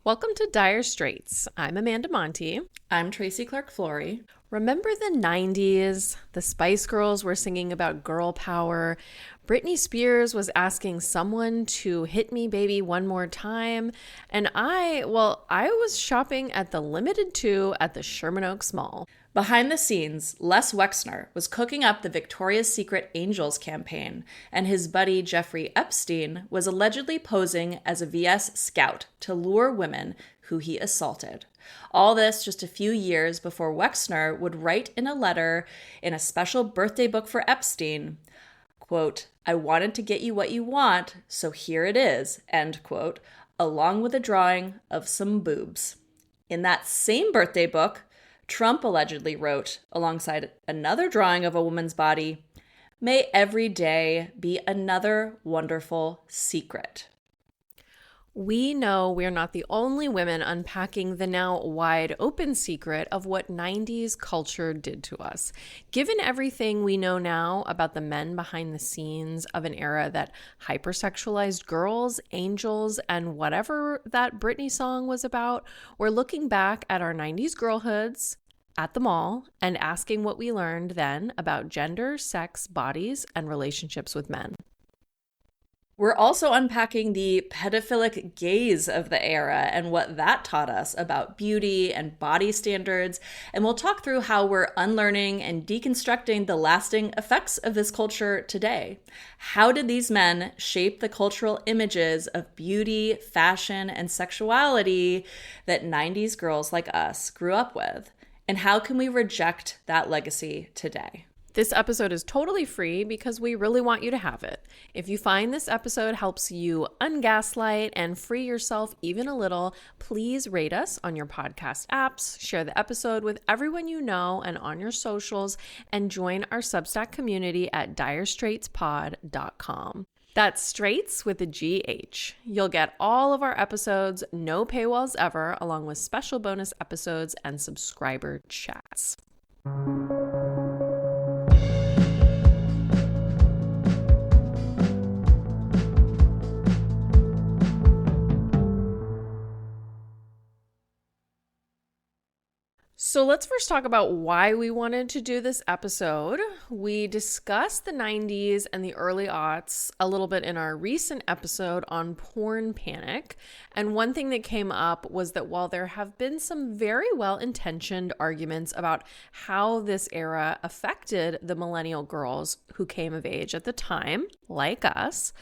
Welcome to Dire Straits. I'm Amanda Monty. I'm Tracy Clark-Flory. Remember the 90s? The Spice Girls were singing about girl power. Britney Spears was asking someone to hit me, baby, one more time. And I was shopping at the Limited 2 at the Sherman Oaks Mall. Behind the scenes, Les Wexner was cooking up the Victoria's Secret Angels campaign, and his buddy Jeffrey Epstein was allegedly posing as a VS scout to lure women who he assaulted. All this just a few years before Wexner would write in a letter in a special birthday book for Epstein, quote, "I wanted to get you what you want, so here it is," end quote, along with a drawing of some boobs. In that same birthday book, Trump allegedly wrote, alongside another drawing of a woman's body, "May every day be another wonderful secret." We know we're not the only women unpacking the now wide open secret of what 90s culture did to us. Given everything we know now about the men behind the scenes of an era that hyper-sexualized girls, angels, and whatever that Britney song was about, we're looking back at our 90s girlhoods at the mall and asking what we learned then about gender, sex, bodies, and relationships with men. We're also unpacking the pedophilic gaze of the era and what that taught us about beauty and body standards. And we'll talk through how we're unlearning and deconstructing the lasting effects of this culture today. How did these men shape the cultural images of beauty, fashion, and sexuality that 90s girls like us grew up with? And how can we reject that legacy today? This episode is totally free because we really want you to have it. If you find this episode helps you ungaslight and free yourself even a little, please rate us on your podcast apps, share the episode with everyone you know and on your socials, and join our Substack community at direstraitspod.com. That's Straits with a GH. You'll get all of our episodes, no paywalls ever, along with special bonus episodes and subscriber chats. So let's first talk about why we wanted to do this episode. We discussed the 90s and the early aughts a little bit in our recent episode on porn panic. And one thing that came up was that while there have been some very well-intentioned arguments about how this era affected the millennial girls who came of age at the time, like us,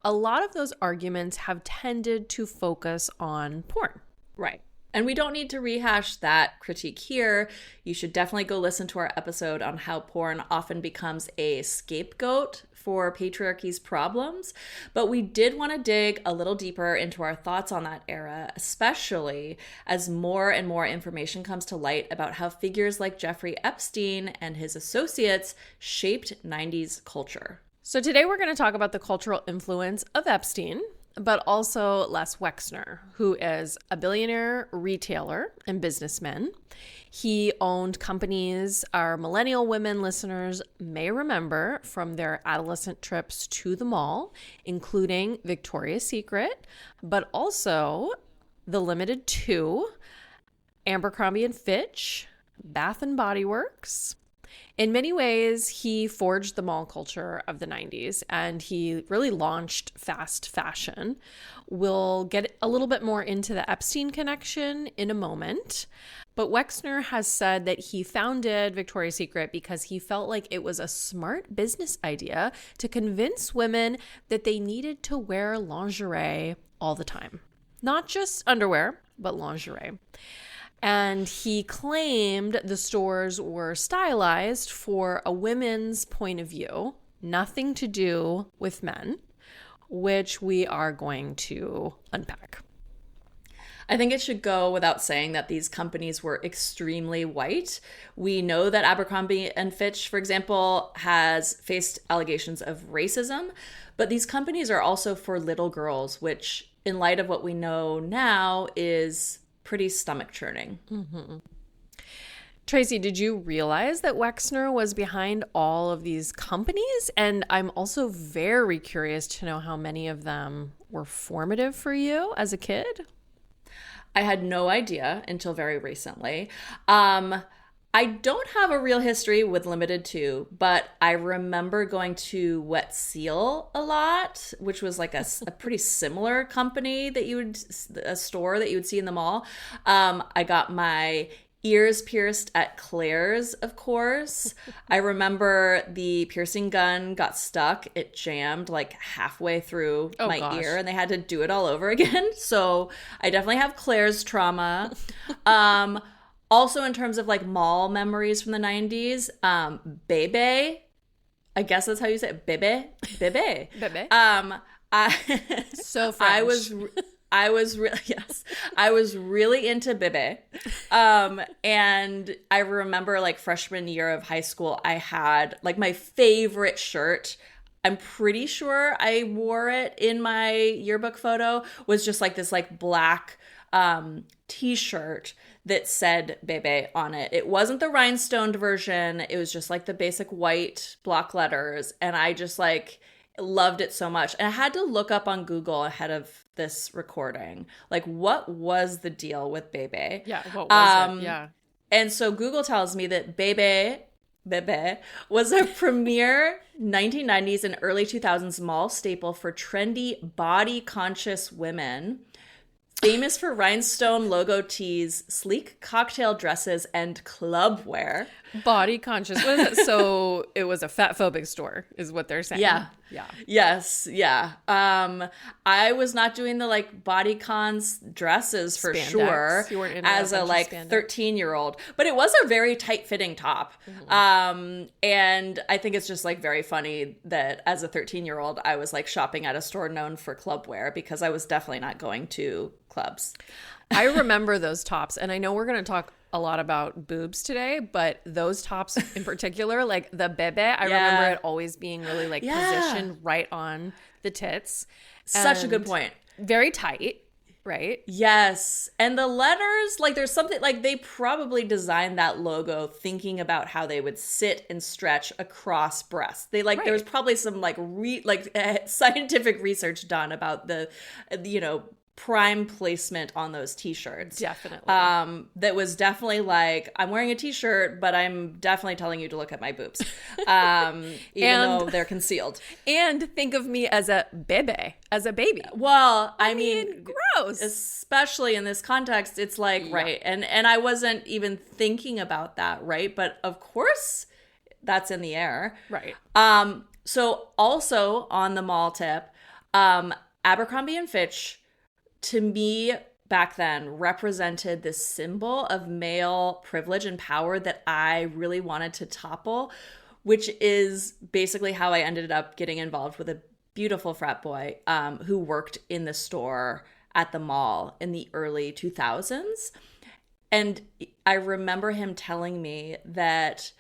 a lot of those arguments have tended to focus on porn. Right. And we don't need to rehash that critique here. You should definitely go listen to our episode on how porn often becomes a scapegoat for patriarchy's problems. But we did want to dig a little deeper into our thoughts on that era, especially as more and more information comes to light about how figures like Jeffrey Epstein and his associates shaped 90s culture. So today we're going to talk about the cultural influence of Epstein, but also Les Wexner, who is a billionaire retailer and businessman. He owned companies our millennial women listeners may remember from their adolescent trips to the mall, including Victoria's Secret, but also the Limited 2, Abercrombie & Fitch, Bath & Body Works. In many ways, he forged the mall culture of the 90s, and he really launched fast fashion. We'll get a little bit more into the Epstein connection in a moment, but Wexner has said that he founded Victoria's Secret because he felt like it was a smart business idea to convince women that they needed to wear lingerie all the time. Not just underwear, but lingerie. And he claimed the stores were stylized for a women's point of view, nothing to do with men, which we are going to unpack. I think it should go without saying that these companies were extremely white. We know that Abercrombie & Fitch, for example, has faced allegations of racism, but these companies are also for little girls, which, in light of what we know now, is pretty stomach churning. Mm-hmm. Tracy, did you realize that Wexner was behind all of these companies? And I'm also very curious to know how many of them were formative for you as a kid. I had no idea until very recently. I don't have a real history with Limited Too, but I remember going to Wet Seal a lot, which was like a pretty similar company a store that you would see in the mall. I got my ears pierced at Claire's, of course. I remember the piercing gun got stuck. It jammed like halfway through my ear and they had to do it all over again. So I definitely have Claire's trauma. Also, in terms of like mall memories from the 90s, Bebe, I guess that's how you say it, Bebe. Bebe. So French. I was really into Bebe. And I remember like freshman year of high school, I had like my favorite shirt. I'm pretty sure I wore it in my yearbook photo, was just like this like black t-shirt that said Bebe on it. It wasn't the rhinestoned version. It was just like the basic white block letters. And I just like loved it so much. And I had to look up on Google ahead of this recording, like what was the deal with Bebe? Yeah, what was it? Yeah. And so Google tells me that Bebe was a premier 1990s and early 2000s mall staple for trendy, body-conscious women. Famous for rhinestone logo tees, sleek cocktail dresses, and club wear. Body conscious. What is it? So it was a fat phobic store, is what they're saying. Yeah. Yeah. Yes. Yeah. I was not doing the like body cons dresses for Spandex. sure You weren't into as a like 13-year-old, but it was a very tight fitting top. And I think it's just like very funny that as a 13-year-old, I was like shopping at a store known for club wear because I was definitely not going to clubs. I remember those tops, and I know we're going to talk a lot about boobs today, but those tops in particular, like the Bebe, I remember it always being really like positioned right on the tits. Such a good point. Very tight, right? Yes. And the letters, like there's something like they probably designed that logo thinking about how they would sit and stretch across breasts. They like there was probably some like scientific research done about the prime placement on those t-shirts. Definitely. That was definitely like, I'm wearing a t-shirt, but I'm definitely telling you to look at my boobs. Even though they're concealed. And think of me as a Bebe, as a baby. Well, I mean gross. Especially in this context, it's like, right. And I wasn't even thinking about that, right? But of course that's in the air. Right. So also on the mall tip, Abercrombie & Fitch, to me back then, represented this symbol of male privilege and power that I really wanted to topple, which is basically how I ended up getting involved with a beautiful frat boy who worked in the store at the mall in the early 2000s. And I remember him telling me that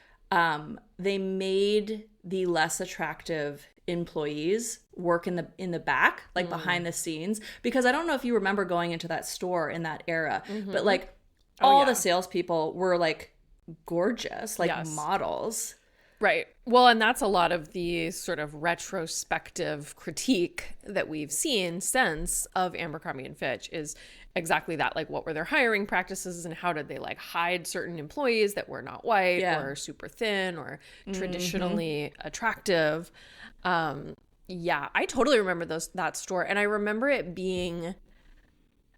they made the less attractive employees work in the back, like behind the scenes, because I don't know if you remember going into that store in that era, but like all the salespeople were like gorgeous, like models. Right. Well, and that's a lot of the sort of retrospective critique that we've seen since of Abercrombie & Fitch is exactly that. Like, what were their hiring practices and how did they like hide certain employees that were not white or super thin or traditionally attractive? I totally remember that store. And I remember it being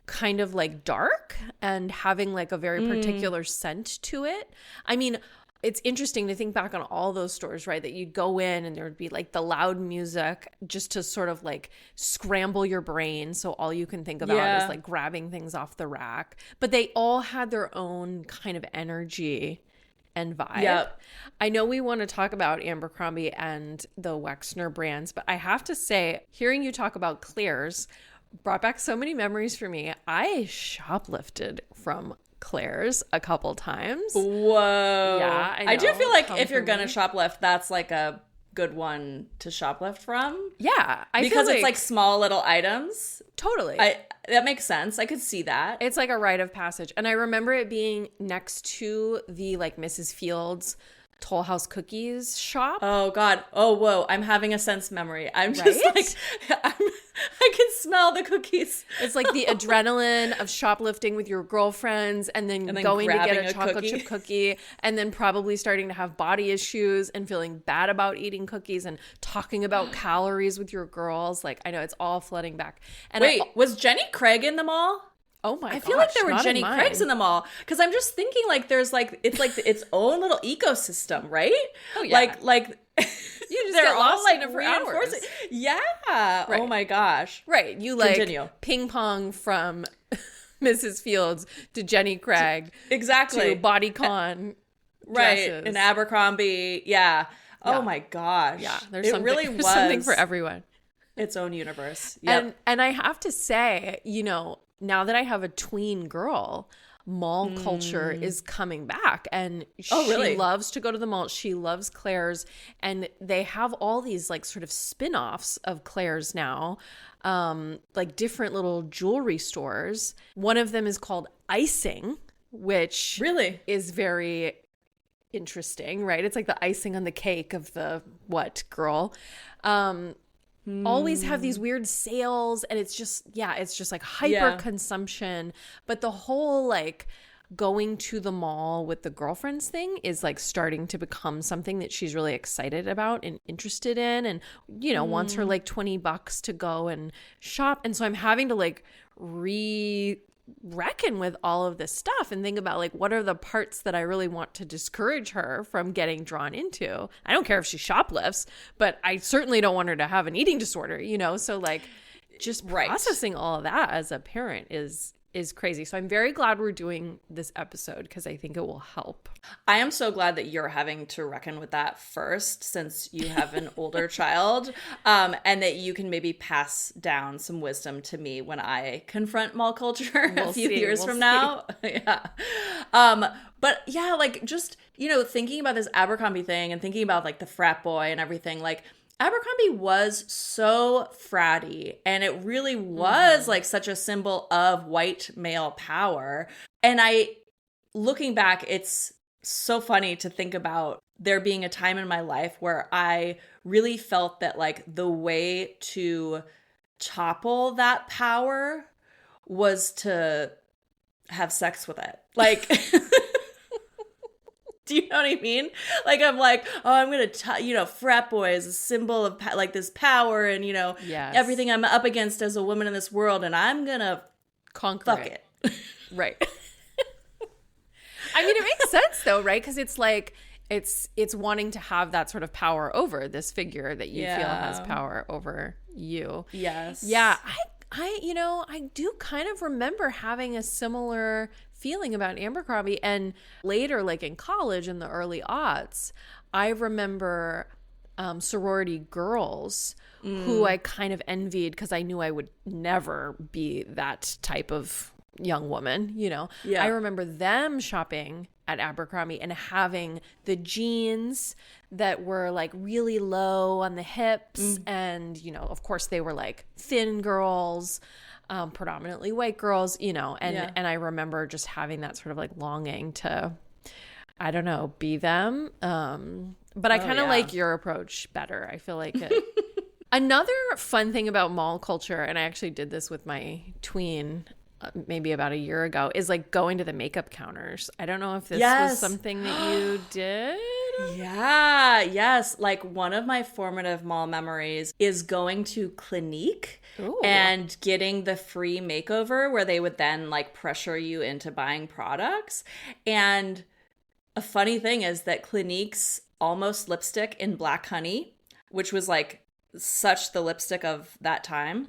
kind of like dark and having like a very particular scent to it. I mean, it's interesting to think back on all those stores, right? That you'd go in and there would be like the loud music just to sort of like scramble your brain. So all you can think about is like grabbing things off the rack. But they all had their own kind of energy and vibe. Yep. I know we want to talk about Abercrombie and the Wexner brands, but I have to say, hearing you talk about Claire's brought back so many memories for me. I shoplifted from Claire's a couple times. Whoa. Yeah, I know. I do feel like if you're gonna shoplift, that's like a good one to shoplift from. Yeah. Because it's like small little items. Totally. That makes sense. I could see that. It's like a rite of passage. And I remember it being next to the like Mrs. Fields Toll House Cookies shop. Oh God. Oh, whoa. I'm having a sense memory. I'm just like, I can smell the cookies. It's like the adrenaline of shoplifting with your girlfriends and then going to get a chocolate chip cookie and then probably starting to have body issues and feeling bad about eating cookies and talking about calories with your girls. Like, I know it's all flooding back. And wait, was Jenny Craig in the mall? Oh my gosh. I feel like there were Jenny Craigs in the mall because I'm just thinking like there's like it's like its own little ecosystem, right? Oh yeah. Like you just get lost in it for hours. Yeah. Right. Oh my gosh. Right. You like Continue. Ping pong from Mrs. Fields to Jenny Craig. Exactly. To bodycon. Right. Dresses. And Abercrombie. Yeah. Oh my gosh. Yeah. There's something for everyone. Its own universe. Yep. And I have to say, you know, now that I have a tween girl, mall culture is coming back, and she loves to go to the mall. She loves Claire's, and they have all these like sort of spin-offs of Claire's now, like different little jewelry stores. One of them is called Icing, which really is very interesting, right? It's like the icing on the cake of the girl. Always have these weird sales, and it's just like hyper consumption. But the whole like going to the mall with the girlfriends thing is like starting to become something that she's really excited about and interested in, and you know wants her like $20 to go and shop. And so I'm having to like reckon with all of this stuff and think about like what are the parts that I really want to discourage her from getting drawn into. I don't care if she shoplifts, but I certainly don't want her to have an eating disorder, you know? So like just processing all of that as a parent is crazy. So I'm very glad we're doing this episode because I think it will help. I am so glad that you're having to reckon with that first, since you have an older child, and that you can maybe pass down some wisdom to me when I confront mall culture a few years from now. Yeah. But yeah, like just, you know, thinking about this Abercrombie thing and thinking about like the frat boy and everything, like Abercrombie was so fratty, and it really was like such a symbol of white male power. And looking back, it's so funny to think about there being a time in my life where I really felt that like the way to topple that power was to have sex with it. Like, do you know what I mean? Like, I'm like, oh, I'm going to, you know, frat boy is a symbol of like this power and, you know, everything I'm up against as a woman in this world. And I'm going to conquer it. Right. I mean, it makes sense though, right? Because it's like, it's wanting to have that sort of power over this figure that you feel has power over you. Yes. Yeah. I do kind of remember having a similar feeling about Abercrombie, and later, like in college in the early aughts, I remember sorority girls who I kind of envied because I knew I would never be that type of young woman, you know. I remember them shopping at Abercrombie and having the jeans that were like really low on the hips, and you know, of course they were like thin girls, predominantly white girls, you know, and I remember just having that sort of like longing to, I don't know, be them. But I kind of like your approach better. I feel like it. Another fun thing about mall culture, and I actually did this with my tween maybe about a year ago, is like going to the makeup counters. I don't know if this was something that you did. Yeah, yes. Like one of my formative mall memories is going to Clinique and getting the free makeover where they would then like pressure you into buying products. And a funny thing is that Clinique's Almost lipstick in Black Honey, which was like such the lipstick of that time,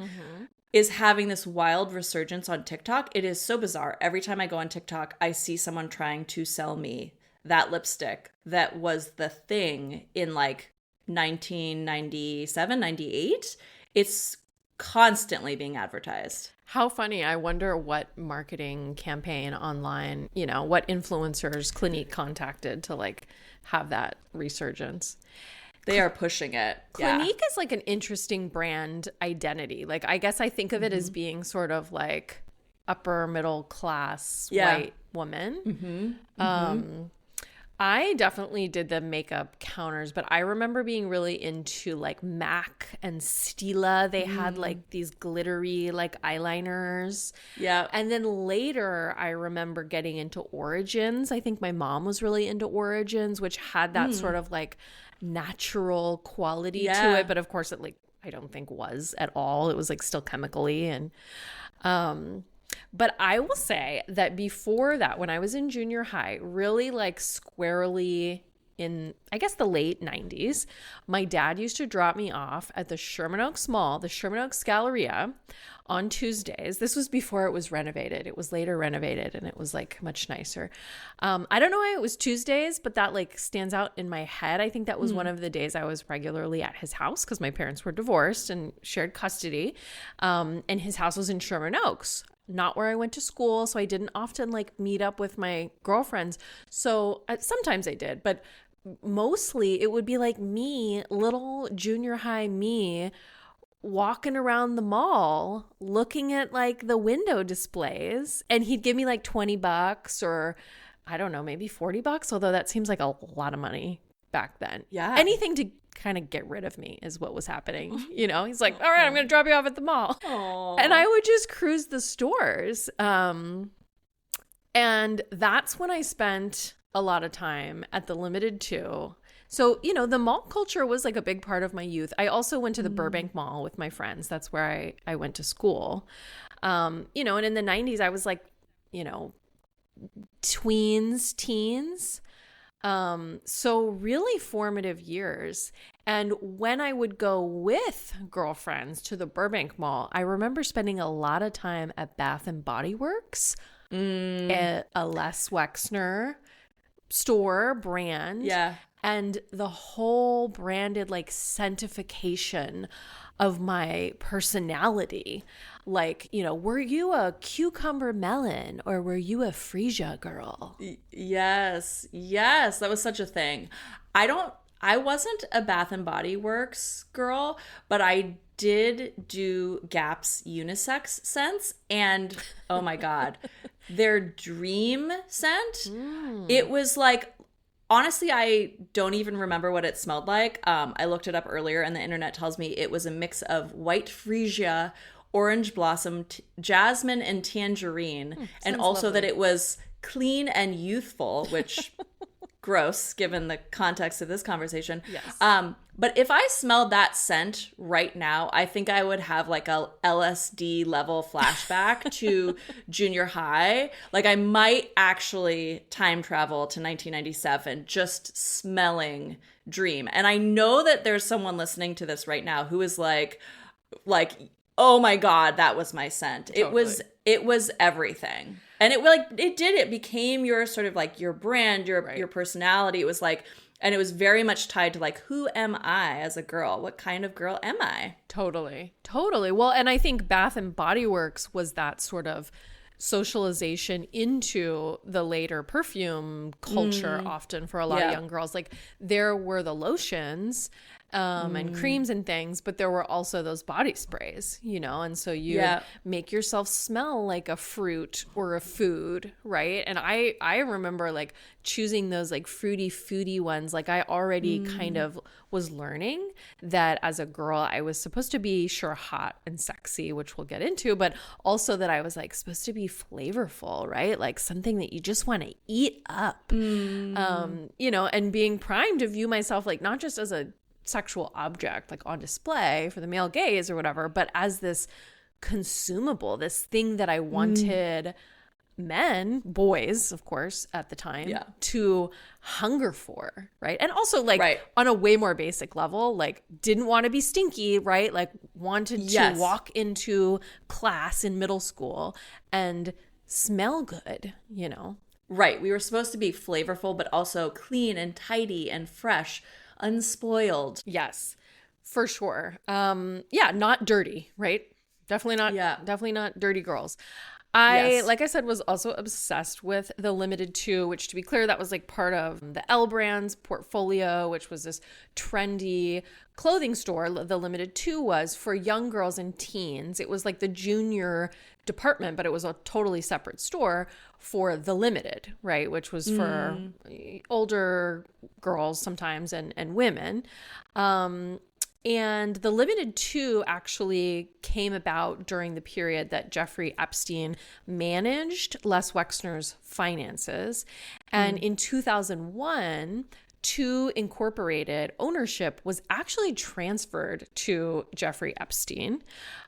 is having this wild resurgence on TikTok. It is so bizarre. Every time I go on TikTok, I see someone trying to sell me that lipstick that was the thing in like 1997, 98. It's constantly being advertised. How funny. I wonder what marketing campaign online, you know, what influencers Clinique contacted to like have that resurgence. They are pushing it. Clinique is like an interesting brand identity. Like, I guess I think of it as being sort of like upper middle class white woman. I definitely did the makeup counters, but I remember being really into like MAC and Stila. They had like these glittery like eyeliners. Yeah. And then later I remember getting into Origins. I think my mom was really into Origins, which had that sort of like natural quality to it. But of course it like, I don't think was at all. It was like still chemically. And, but I will say that before that, when I was in junior high, really like squarely in, I guess, the late 90s, my dad used to drop me off at the Sherman Oaks Mall, the Sherman Oaks Galleria, on Tuesdays. This was before it was renovated. It was later renovated and it was like much nicer. I don't know why it was Tuesdays, but that like stands out in my head. I think that was one of the days I was regularly at his house because my parents were divorced and shared custody. And his house was in Sherman Oaks, not where I went to school. So I didn't often like meet up with my girlfriends. So sometimes I did, but mostly it would be like me, little junior high me, walking around the mall looking at like the window displays, and he'd give me like $20 or I don't know, maybe $40, although that seems like a lot of money back then. Yeah. Anything to kind of get rid of me is what was happening. You know, he's like, all right, I'm going to drop you off at the mall. Aww. And I would just cruise the stores. And that's when I spent a lot of time at the Limited Too. So, you know, the mall culture was like a big part of my youth. I also went to the Burbank Mall with my friends. That's where I went to school. You know, and in the 90s, I was like, you know, teens. So really formative years. And when I would go with girlfriends to the Burbank Mall, I remember spending a lot of time at Bath and Body Works, at a Les Wexner store brand. Yeah. And the whole branded like scentification of my personality. Like, you know, were you a cucumber melon or were you a freesia girl? Yes. That was such a thing. I wasn't a Bath and Body Works girl, but I did do Gap's unisex scents, and oh my God, their dream scent. It was like, honestly, I don't even remember what it smelled like. I looked it up earlier and the internet tells me it was a mix of white freesia, orange blossom, jasmine, and tangerine. And also lovely. that it was clean and youthful, which gross given the context of this conversation. Yes. But if I smelled that scent right now, I think I would have like a LSD level flashback to junior high. Like I might actually time travel to 1997 just smelling Dream. And I know that there's someone listening to this right now who is like, oh my God, that was my scent. Totally. It was everything. And it became your sort of like your brand, your personality. It was like, and it was very much tied to like, who am I as a girl? What kind of girl am I? Totally. Well, and I think Bath and Body Works was that sort of socialization into the later perfume culture often for a lot of young girls. Like there were the lotions and creams and things, but there were also those body sprays, you know, and so you make yourself smell like a fruit or a food, right? And I remember like choosing those like fruity foodie ones. Like I already kind of was learning that as a girl I was supposed to be hot and sexy, which we'll get into, but also that I was like supposed to be flavorful, right? Like something that you just want to eat up, you know, and being primed to view myself like not just as a sexual object like on display for the male gaze or whatever, but as this consumable, this thing that I wanted men, boys, of course, at the time, to hunger for, right? And also like on a way more basic level, like didn't want to be stinky, right? Like wanted to walk into class in middle school and smell good, you know? Right. We were supposed to be flavorful, but also clean and tidy and fresh, unspoiled. Yes, for sure. Not dirty, right? Definitely not dirty girls. I, like I said, was also obsessed with the Limited Too, which, to be clear, that was like part of the L Brands portfolio, which was this trendy clothing store. The Limited Too was for young girls and teens. It was like the junior department, but it was a totally separate store for the Limited, right? Which was for older girls sometimes and women. And the Limited Too actually came about during the period that Jeffrey Epstein managed Les Wexner's finances. And in 2001, Too Incorporated ownership was actually transferred to Jeffrey Epstein.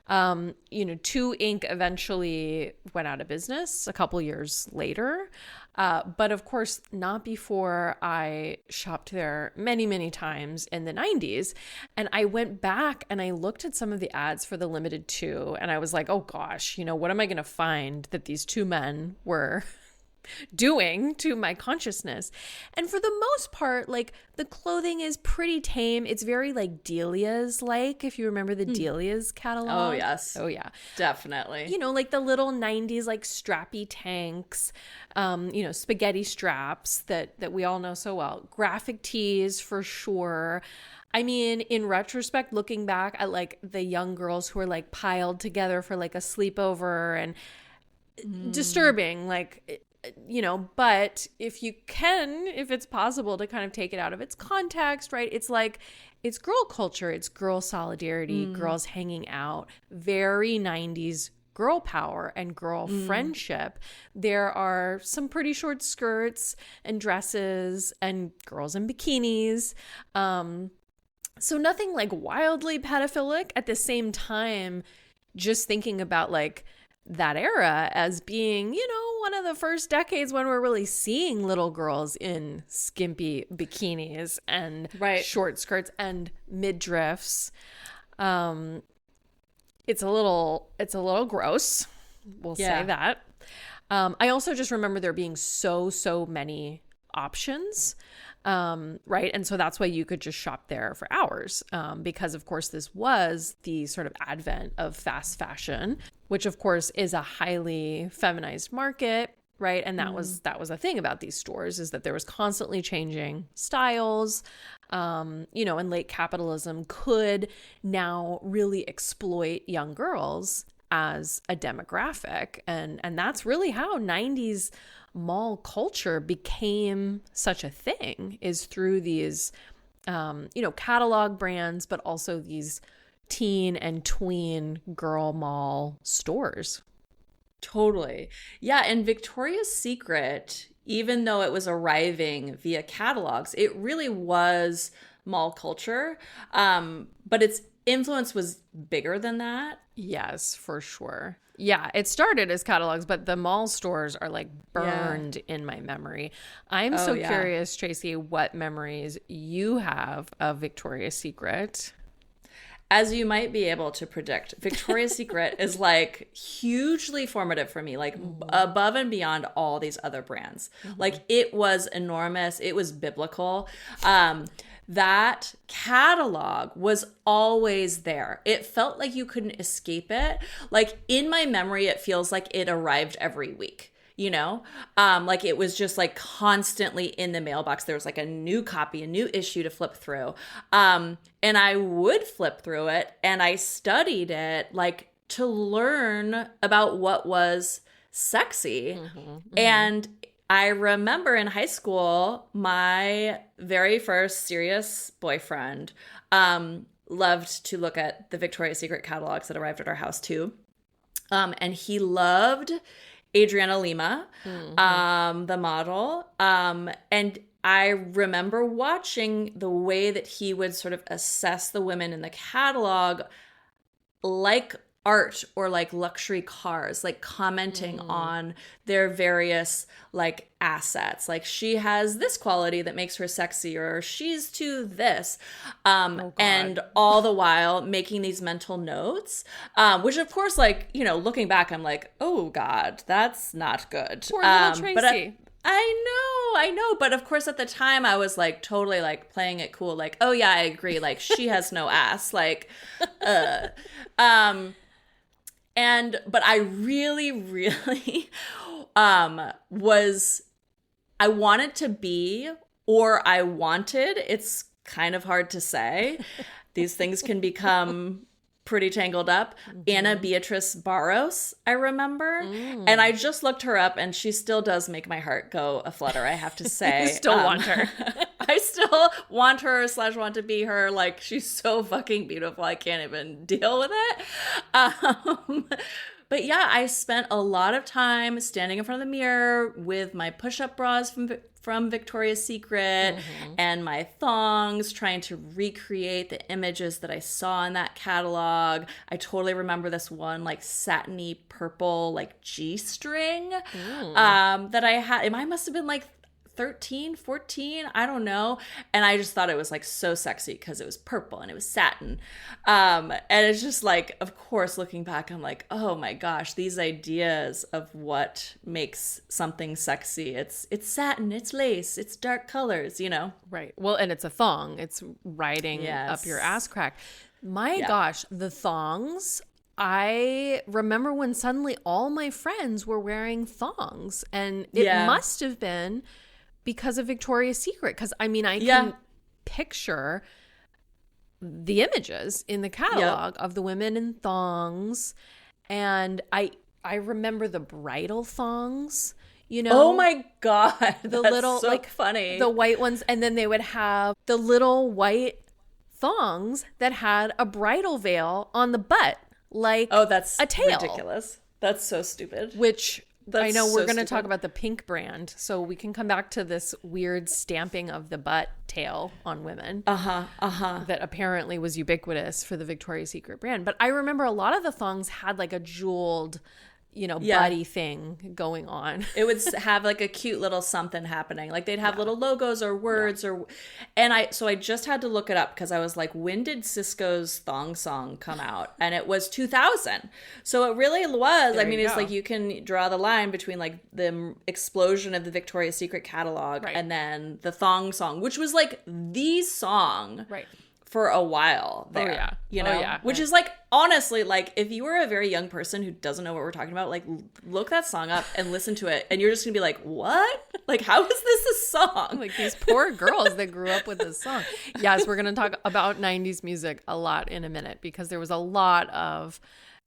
Too Inc. eventually went out of business a couple years later. But of course, not before I shopped there many, many times in the 90s. And I went back and I looked at some of the ads for the Limited Too. And I was like, oh gosh, what am I going to find that these two men were doing to my consciousness? And for the most part, like, the clothing is pretty tame. It's very like Delia's, like, if you remember the Delia's catalog. Oh, yes. Oh, yeah. Definitely. Like the little 90s, like, strappy tanks, spaghetti straps that we all know so well. Graphic tees for sure. I mean, in retrospect, looking back at like the young girls who were like piled together for like a sleepover and disturbing, like, but if it's possible to kind of take it out of its context, right? It's like, it's girl culture, it's girl solidarity, girls hanging out, very 90s girl power and girl friendship. There are some pretty short skirts and dresses and girls in bikinis. So nothing like wildly pedophilic. At the same time, just thinking about like that era as being, one of the first decades when we're really seeing little girls in skimpy bikinis and short skirts and midriffs. It's a little gross. We'll say that. I also just remember there being so many options. Right. And so that's why you could just shop there for hours. Because of course this was the sort of advent of fast fashion, which of course is a highly feminized market. Right. And that was a thing about these stores, is that there was constantly changing styles. And late capitalism could now really exploit young girls as a demographic. And that's really how 90s mall culture became such a thing, is through these, catalog brands, but also these teen and tween girl mall stores. Totally. Yeah. And Victoria's Secret, even though it was arriving via catalogs, it really was mall culture. But its influence was bigger than that. Yes, for sure. Yeah, it started as catalogs, but the mall stores are like burned in my memory. I'm so curious, Tracy, what memories you have of Victoria's Secret. As you might be able to predict, Victoria's Secret is like hugely formative for me, like above and beyond all these other brands. Like, it was enormous. It was biblical. That catalog was always there. It felt like you couldn't escape it. Like, in my memory, it feels like it arrived every week. Like, it was just like constantly in the mailbox. There was like a new copy, a new issue to flip through. And I would flip through it and I studied it like to learn about what was sexy. And I remember in high school, my very first serious boyfriend loved to look at the Victoria's Secret catalogs that arrived at our house too. And he loved Adriana Lima, the model. And I remember watching the way that he would sort of assess the women in the catalog like art or like luxury cars, like commenting on their various like assets. Like, she has this quality that makes her sexy, or she's to this. And all the while making these mental notes, which of course, like, looking back, I'm like, oh God, that's not good. Poor little Tracy. But I know. But of course, at the time, I was like totally like playing it cool. Like, oh yeah, I agree. Like, she has no ass. Like, But I really, really I wanted to be, or I wanted, it's kind of hard to say. These things can become pretty tangled up. Anna Beatrice Barros, I remember. And I just looked her up, and she still does make my heart go aflutter, I have to say. You still want her. I still want her / want to be her. Like, she's so fucking beautiful. I can't even deal with it. But yeah, I spent a lot of time standing in front of the mirror with my push-up bras from Victoria's Secret and my thongs, trying to recreate the images that I saw in that catalog. I totally remember this one like satiny purple like G-string that I had. I must have been like 13, 14, I don't know. And I just thought it was like so sexy because it was purple and it was satin. And it's just like, of course, looking back, I'm like, oh my gosh, these ideas of what makes something sexy. It's satin, it's lace, it's dark colors, you know? Right. Well, and it's a thong. It's riding up your ass crack. My gosh, the thongs. I remember when suddenly all my friends were wearing thongs, and it must have been because of Victoria's Secret. Because I mean, I can picture the images in the catalog of the women in thongs, and I remember the bridal thongs. You know, oh my god, the that's little so like funny, the white ones, and then they would have the little white thongs that had a bridal veil on the butt, like that's a tail. Ridiculous. That's so stupid. Which That's I know so we're going to stupid. talk about the pink brand, so we can come back to this weird stamping of the butt tail on women. That apparently was ubiquitous for the Victoria's Secret brand. But I remember a lot of the thongs had like a jeweled, you know, buddy thing going on. It would have like a cute little something happening. Like they'd have little logos or words and I just had to look it up because I was like, when did Cisco's thong song come out? And it was 2000. So it really was. There I mean, you it's go. like you can draw the line between like the explosion of the Victoria's Secret catalog Right. and then the thong song, which was like the song. Right. For a while there, you know, which is like, honestly, like if you were a very young person who doesn't know what we're talking about, like look that song up and listen to it. And you're just gonna be like, what? Like, how is this a song? Like these poor girls that grew up with this song. Yes, we're going to talk about 90s music a lot in a minute because there was a lot of,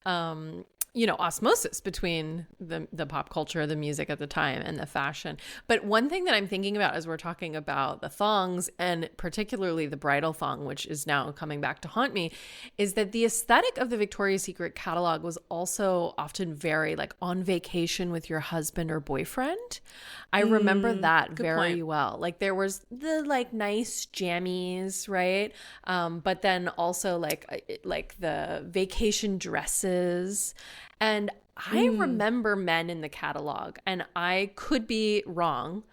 you know, osmosis between the pop culture, the music at the time, and the fashion. But one thing that I'm thinking about as we're talking about the thongs, and particularly the bridal thong, which is now coming back to haunt me, is that the aesthetic of the Victoria's Secret catalog was also often very like on vacation with your husband or boyfriend. I remember that very point. well. Like there was the like nice jammies, right? But then also like the vacation dresses. And I remember men in the catalog, and I could be wrong,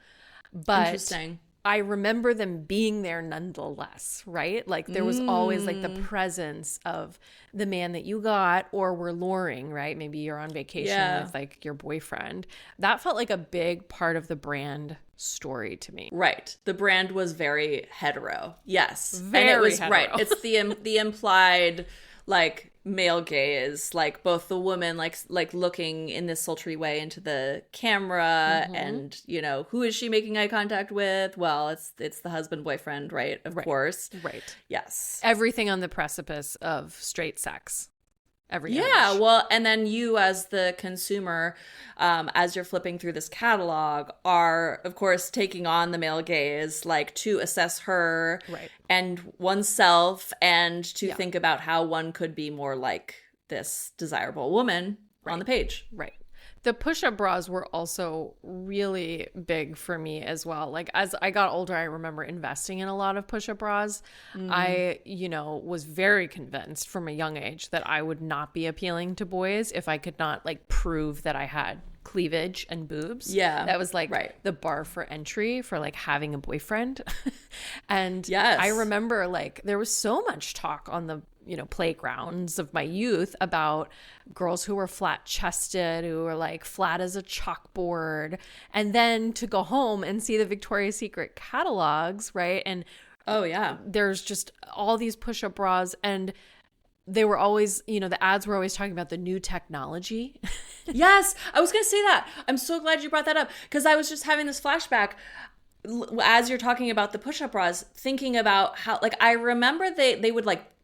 but Interesting. I remember them being there nonetheless, right? Like there was always like the presence of the man that you got or were luring, right? Maybe you're on vacation with like your boyfriend. That felt like a big part of the brand story to me. Right. The brand was very hetero. Yes. Very and it was hetero. right. It's the implied like male gaze, like both the woman like looking in this sultry way into the camera and, you know, who is she making eye contact with? Well, it's the husband boyfriend, right? Of course. Right. Yes. Everything on the precipice of straight sex. Every image. Well, and then you as the consumer, as you're flipping through this catalog, are of course taking on the male gaze, like to assess her and oneself, and to think about how one could be more like this desirable woman on the page. Right. The push-up bras were also really big for me as well. Like as I got older, I remember investing in a lot of push-up bras. I, you know, was very convinced from a young age that I would not be appealing to boys if I could not like prove that I had cleavage and boobs. Yeah. That was like the bar for entry for like having a boyfriend. And Yes. I remember like there was so much talk on the, you know, playgrounds of my youth about girls who were flat chested, who were like flat as a chalkboard. And then to go home and see the Victoria's Secret catalogs, right? And oh yeah, there's just all these push-up bras, and they were always, the ads were always talking about the new technology. Yes, I was going to say that. I'm so glad you brought that up because I was just having this flashback as you're talking about the push-up bras, thinking about how, like, I remember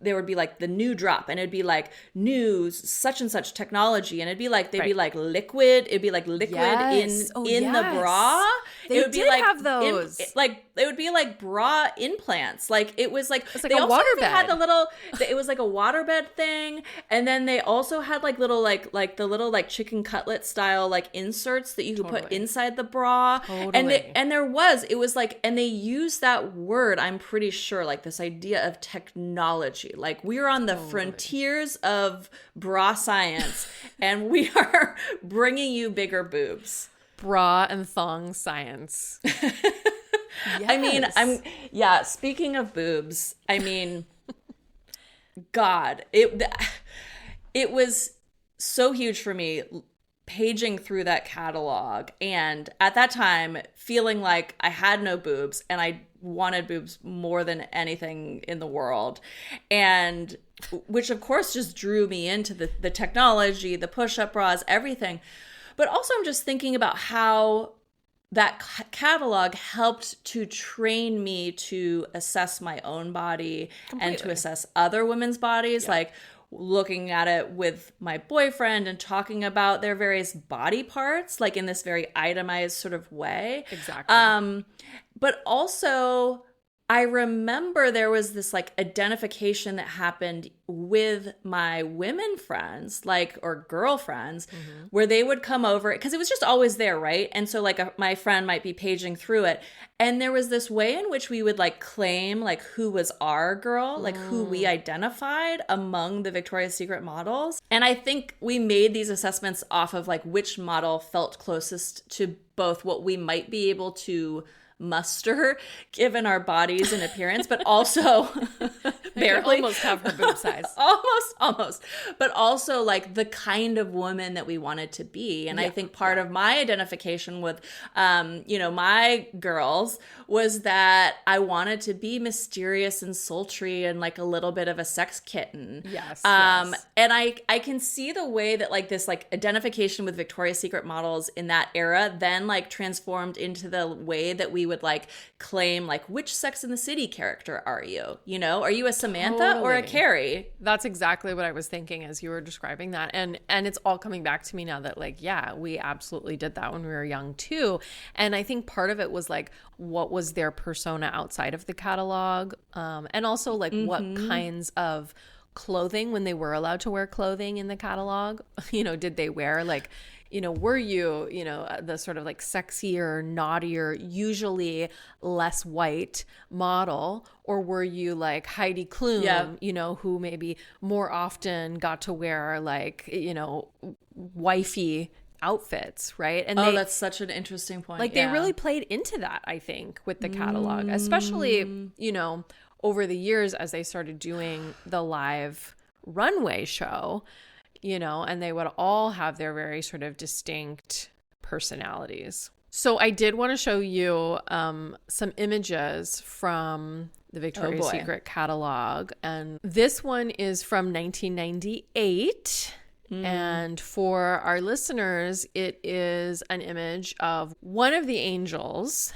there would be like the new drop and it'd be like news, such and such technology. And it'd be like, they'd be like liquid. It'd be like liquid in the bra. They it would did be like have those. It would be like bra implants. Like it was like, it's like they a also waterbed. had it was like a waterbed thing. And then they also had like little, like the little like chicken cutlet style, like inserts that you could put inside the bra. Totally. And it was like, and they used that word, I'm pretty sure, like this idea of technology. Like we're on the frontiers of bra science and we are bringing you bigger boobs. Bra and thong science. I mean, speaking of boobs, I mean, God, it was so huge for me paging through that catalog and at that time feeling like I had no boobs and I wanted boobs more than anything in the world, and which of course just drew me into the technology, the push-up bras, everything. But also I'm just thinking about how that catalog helped to train me to assess my own body and to assess other women's bodies, like looking at it with my boyfriend and talking about their various body parts, like in this very itemized sort of way. Exactly. But also, I remember there was this like identification that happened with my women friends, like, or girlfriends, where they would come over because it was just always there, right? And so like my friend might be paging through it. And there was this way in which we would like claim like who was our girl, like who we identified among the Victoria's Secret models. And I think we made these assessments off of like which model felt closest to both what we might be able to muster given our bodies and appearance, but also barely almost have her boob size. almost, but also like the kind of woman that we wanted to be. And I think part of my identification with my girls was that I wanted to be mysterious and sultry and like a little bit of a sex kitten. Yes. And I can see the way that like this like identification with Victoria's Secret models in that era then like transformed into the way that we would like claim like which Sex and the City character are you? Are you a Samantha or a Carrie? That's exactly what I was thinking as you were describing that. And it's all coming back to me now that like, yeah, we absolutely did that when we were young too. And I think part of it was like, what was their persona outside of the catalog? And also like what kinds of clothing, when they were allowed to wear clothing in the catalog, did they wear like, were you, the sort of like sexier, naughtier, usually less white model, or were you like Heidi Klum, who maybe more often got to wear like, wifey outfits, right? And that's such an interesting point. Like they really played into that, I think, with the catalog, especially, over the years as they started doing the live runway show. And they would all have their very sort of distinct personalities. So I did want to show you some images from the Victoria's Secret catalog. And this one is from 1998. And for our listeners, it is an image of one of the angels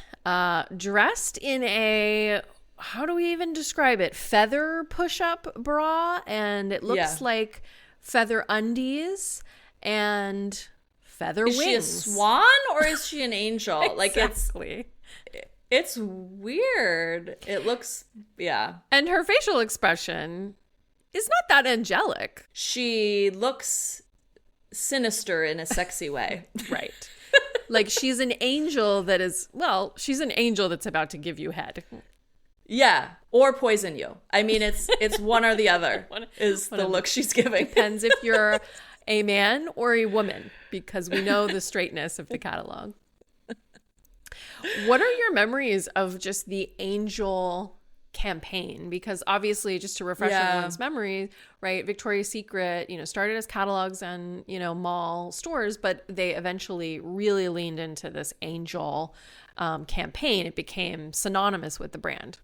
dressed in a, how do we even describe it? Feather push-up bra. And it looks like feather undies and feather wings. Is she a swan or is she an angel? Exactly. Like it's weird. It looks, And her facial expression is not that angelic. She looks sinister in a sexy way. Right. Like she's an angel that is, she's an angel that's about to give you head. Yeah, or poison you. I mean, it's one or the other is the look she's giving. Depends if you're a man or a woman, because we know the straightness of the catalog. What are your memories of just the angel campaign? Because obviously, just to refresh everyone's memory, right, Victoria's Secret, started as catalogs and, mall stores, but they eventually really leaned into this angel campaign. It became synonymous with the brand.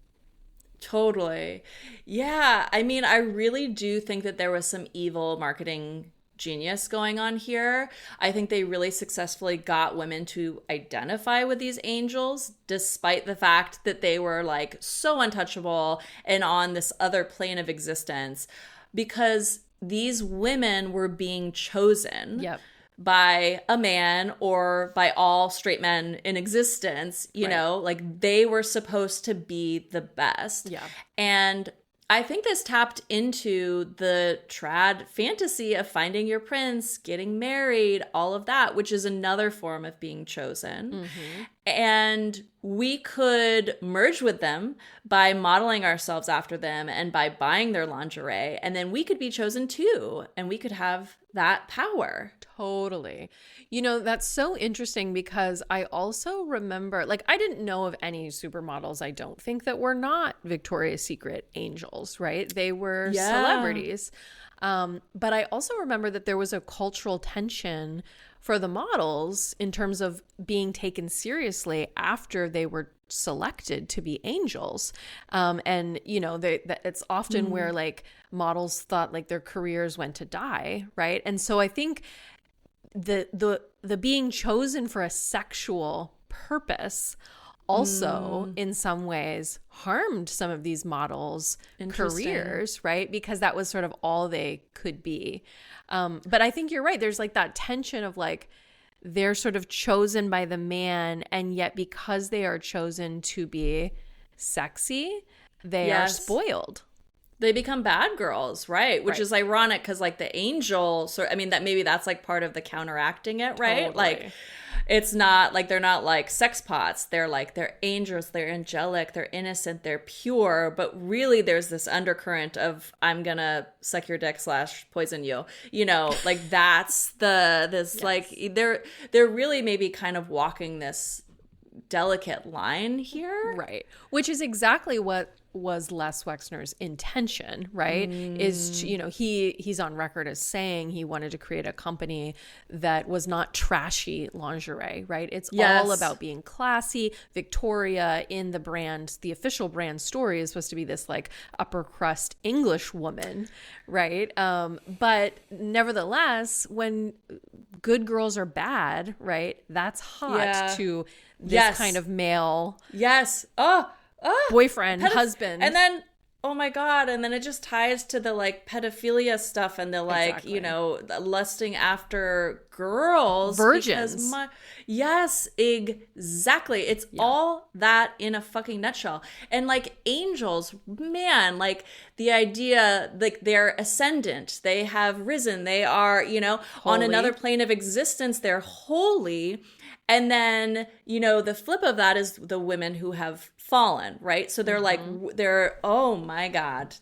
Totally. Yeah. I mean, I really do think that there was some evil marketing genius going on here. I think they really successfully got women to identify with these angels, despite the fact that they were like so untouchable and on this other plane of existence, because these women were being chosen. Yep. By a man or by all straight men in existence, you know, like they were supposed to be the best. Yeah. And I think this tapped into the trad fantasy of finding your prince, getting married, all of that, which is another form of being chosen. Mm-hmm. And we could merge with them by modeling ourselves after them and by buying their lingerie. And then we could be chosen too. And we could have that power. Totally. You know, that's so interesting because I also remember, like, I didn't know of any supermodels, I don't think, that were not Victoria's Secret angels, right? They were celebrities. But I also remember that there was a cultural tension for the models in terms of being taken seriously after they were selected to be angels. And, you know, it's often where like models thought like their careers went to die, right? And so I think the being chosen for a sexual purpose also in some ways harmed some of these models' careers, right? Because that was sort of all they could be. But I think you're right. There's like that tension of like, they're sort of chosen by the man, and yet because they are chosen to be sexy, they are spoiled. They become bad girls, right? Which is ironic because like the angel, I mean, that maybe that's like part of the counteracting it, right? Totally. Like it's not like they're not like sex pots. They're like, they're angels, they're angelic, they're innocent, they're pure. But really there's this undercurrent of I'm gonna suck your dick / poison you. You know, like that's like they're really maybe kind of walking this delicate line here. Right. Which is exactly what was Les Wexner's intention, right? Is, you know, he's on record as saying he wanted to create a company that was not trashy lingerie, right? It's all about being classy. Victoria in the brand, the official brand story is supposed to be this like upper crust English woman, right? But nevertheless, when good girls are bad, right? That's hot to this kind of male. Yes. Boyfriend, husband. And then, oh my God. And then it just ties to the like pedophilia stuff and the like, you know, lusting after girls. Virgins. Yes, exactly. It's all that in a fucking nutshell. And like angels, man, like the idea, like they're ascendant. They have risen. They are, you know, on another plane of existence. They're holy. And then, you know, the flip of that is the women who have fallen, right? So they're like, oh my God,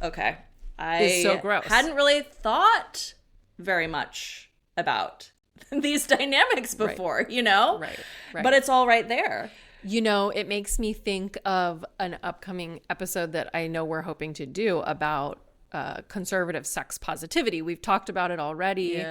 okay. It's so gross. Hadn't really thought very much about these dynamics before, you know? Right. But it's all right there. You know, it makes me think of an upcoming episode that I know we're hoping to do about conservative sex positivity. We've talked about it already,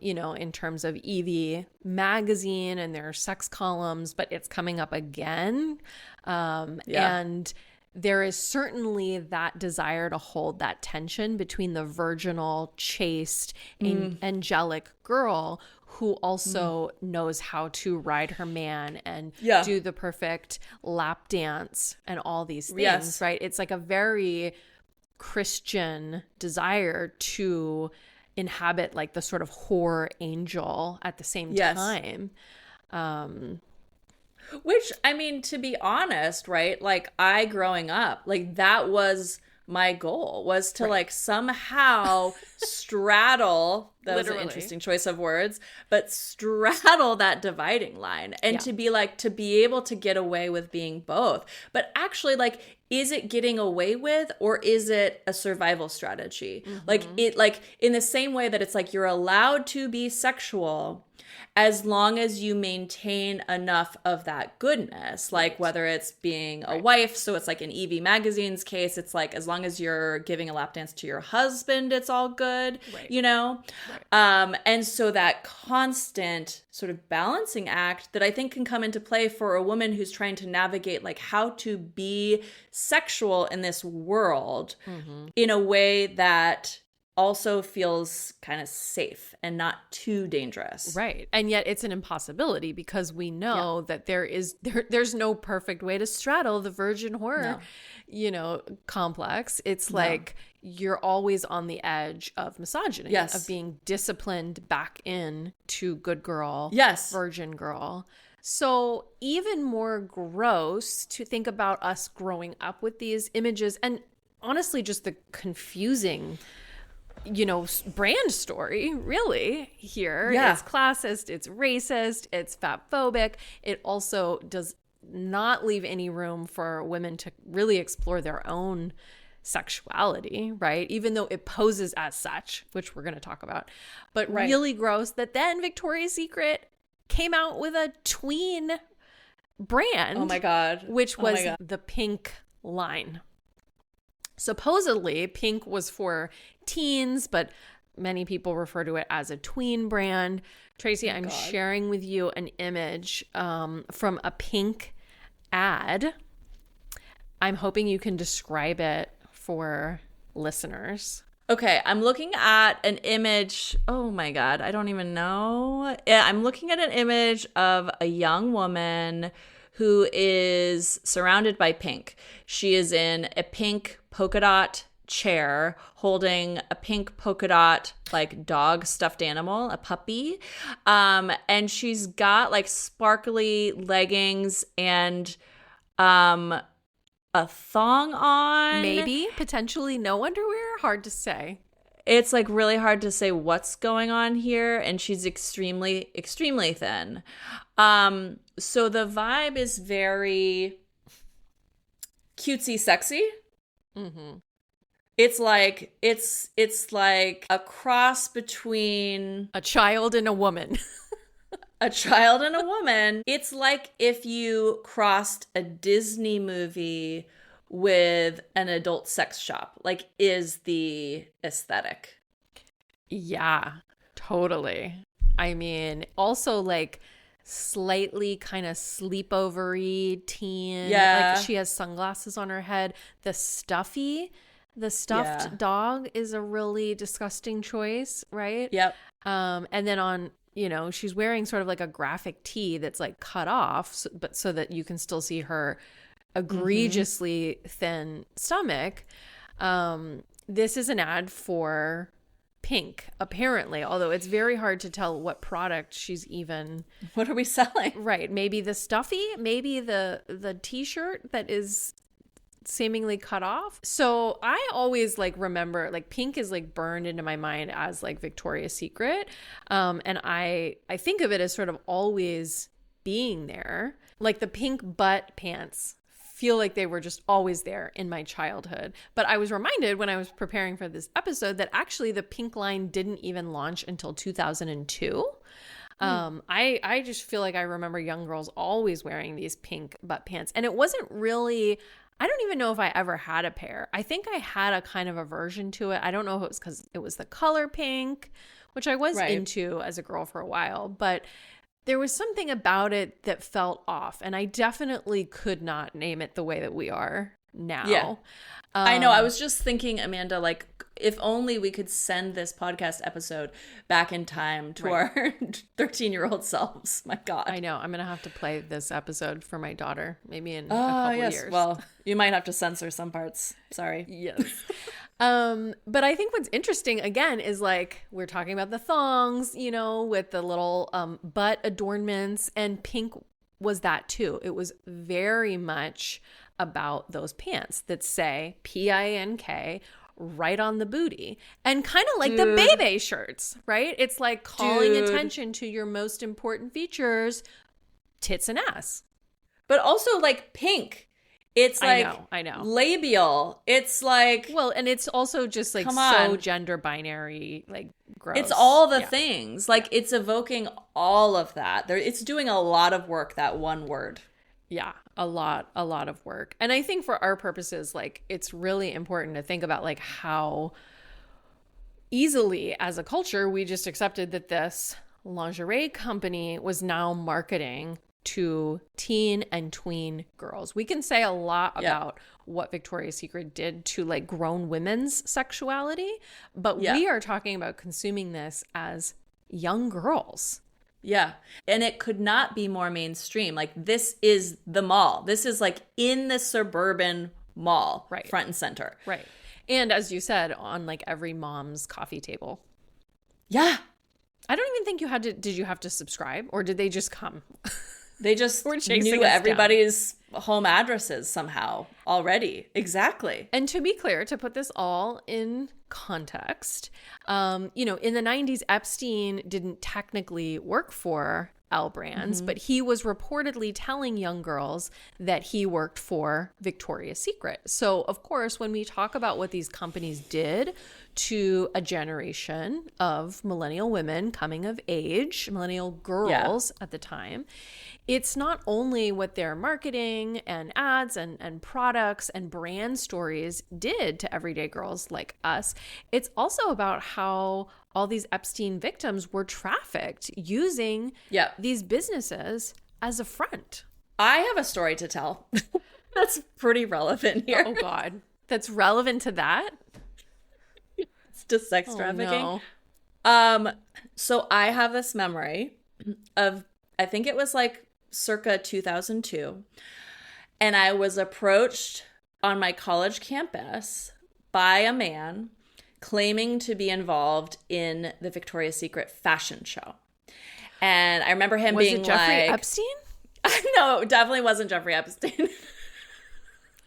you know, in terms of Evie magazine and their sex columns, but it's coming up again. And there is certainly that desire to hold that tension between the virginal, chaste, angelic girl who also knows how to ride her man and do the perfect lap dance and all these things, right? It's like a very Christian desire to inhabit like the sort of whore angel at the same time. Which, I mean, to be honest, right? Like I growing up, like that was my goal, was to like somehow straddle, that was an interesting choice of words, but straddle that dividing line and to be like, to be able to get away with being both. But actually, like, is it getting away with, or is it a survival strategy? Like it, like in the same way that it's like you're allowed to be sexual as long as you maintain enough of that goodness, like whether it's being a wife. So it's like in Evie magazine's case, it's like as long as you're giving a lap dance to your husband, it's all good, you know? And so that constant sort of balancing act that I think can come into play for a woman who's trying to navigate like how to be sexual in this world in a way that also feels kind of safe and not too dangerous. Right. And yet it's an impossibility because we know that there's no perfect way to straddle the virgin horror, complex. It's like you're always on the edge of misogyny, of being disciplined back in to good girl, virgin girl. So even more gross to think about us growing up with these images and honestly just the confusing brand story really here. It's classist, it's racist, it's fat-phobic. It also does not leave any room for women to really explore their own sexuality, right? Even though it poses as such, which we're going to talk about. But really gross that then Victoria's Secret came out with a tween brand. Oh my God. Which was the pink line. Supposedly, pink was for teens, but many people refer to it as a tween brand. Tracy, I'm sharing with you an image from a pink ad. I'm hoping you can describe it for listeners. Okay, I'm looking at an image. Oh my God, I don't even know. Yeah, I'm looking at an image of a young woman who is surrounded by pink. She is in a pink polka dot chair holding a pink polka dot like dog stuffed animal, a puppy. And she's got like sparkly leggings and a thong on. Maybe, potentially no underwear. Hard to say. It's like really hard to say what's going on here. And she's extremely, extremely thin. So the vibe is very cutesy sexy. Mm-hmm. It's like a cross between a child and a woman. A child and a woman. It's like if you crossed a Disney movie with an adult sex shop, like is the aesthetic. Yeah, totally. I mean, also like slightly kind of sleepover-y teen. Yeah. Like she has sunglasses on her head. The stuffed dog is a really disgusting choice, right? Yep. And then on, she's wearing sort of like a graphic tee that's like cut off, but so that you can still see her egregiously thin stomach. This is an ad for pink, apparently, although it's very hard to tell what product she's even. What are we selling? Right. Maybe the stuffy, maybe the t-shirt that is seemingly cut off. So I always like remember like pink is like burned into my mind as like Victoria's Secret. And I think of it as sort of always being there. Like the pink butt pants feel like they were just always there in my childhood. But I was reminded when I was preparing for this episode that actually the pink line didn't even launch until 2002. I just feel like I remember young girls always wearing these pink butt pants. And it wasn't really, I don't even know if I ever had a pair. I think I had a kind of aversion to it. I don't know if it was because it was the color pink, which I was into as a girl for a while. But there was something about it that felt off. And I definitely could not name it the way that we are now. Yeah. I know. I was just thinking, Amanda, like, if only we could send this podcast episode back in time to our 13-year-old selves. My God. I know. I'm going to have to play this episode for my daughter, maybe in a couple years. Well, you might have to censor some parts. Sorry. Yes. But I think what's interesting, again, is like we're talking about the thongs, with the little butt adornments, and pink was that too. It was very much about those pants that say PINK right on the booty, and kind of like the Bebe shirts, right? It's like calling attention to your most important features, tits and ass. But also like pink. It's like I know. Labial. It's like, well, and it's also just like so gender binary, like gross. It's all the things. Like it's evoking all of that. It's doing a lot of work, that one word. Yeah, a lot of work. And I think for our purposes, like it's really important to think about like how easily, as a culture, we just accepted that this lingerie company was now marketing to teen and tween girls. We can say a lot about what Victoria's Secret did to like grown women's sexuality, but we are talking about consuming this as young girls. Yeah. And it could not be more mainstream. Like, this is the mall. This is like in the suburban mall, right, front and center. Right. And as you said, on like every mom's coffee table. Yeah. I don't even think you had to, did you have to subscribe, or did they just come? They just knew everybody's home addresses somehow already. Exactly. And to be clear, to put this all in context, in the 90s, Epstein didn't technically work for L Brands, but he was reportedly telling young girls that he worked for Victoria's Secret. So, of course, when we talk about what these companies did to a generation of millennial women coming of age, millennial girls at the time, it's not only what their marketing and ads and products and brand stories did to everyday girls like us. It's also about how all these Epstein victims were trafficked using these businesses as a front. I have a story to tell that's pretty relevant here. Oh, God. That's relevant to that? It's to sex trafficking. No. So I have this memory of, I think it was like circa 2002, and I was approached on my college campus by a man claiming to be involved in the Victoria's Secret fashion show. And I remember him being like... Was it Jeffrey Epstein? No, it definitely wasn't Jeffrey Epstein.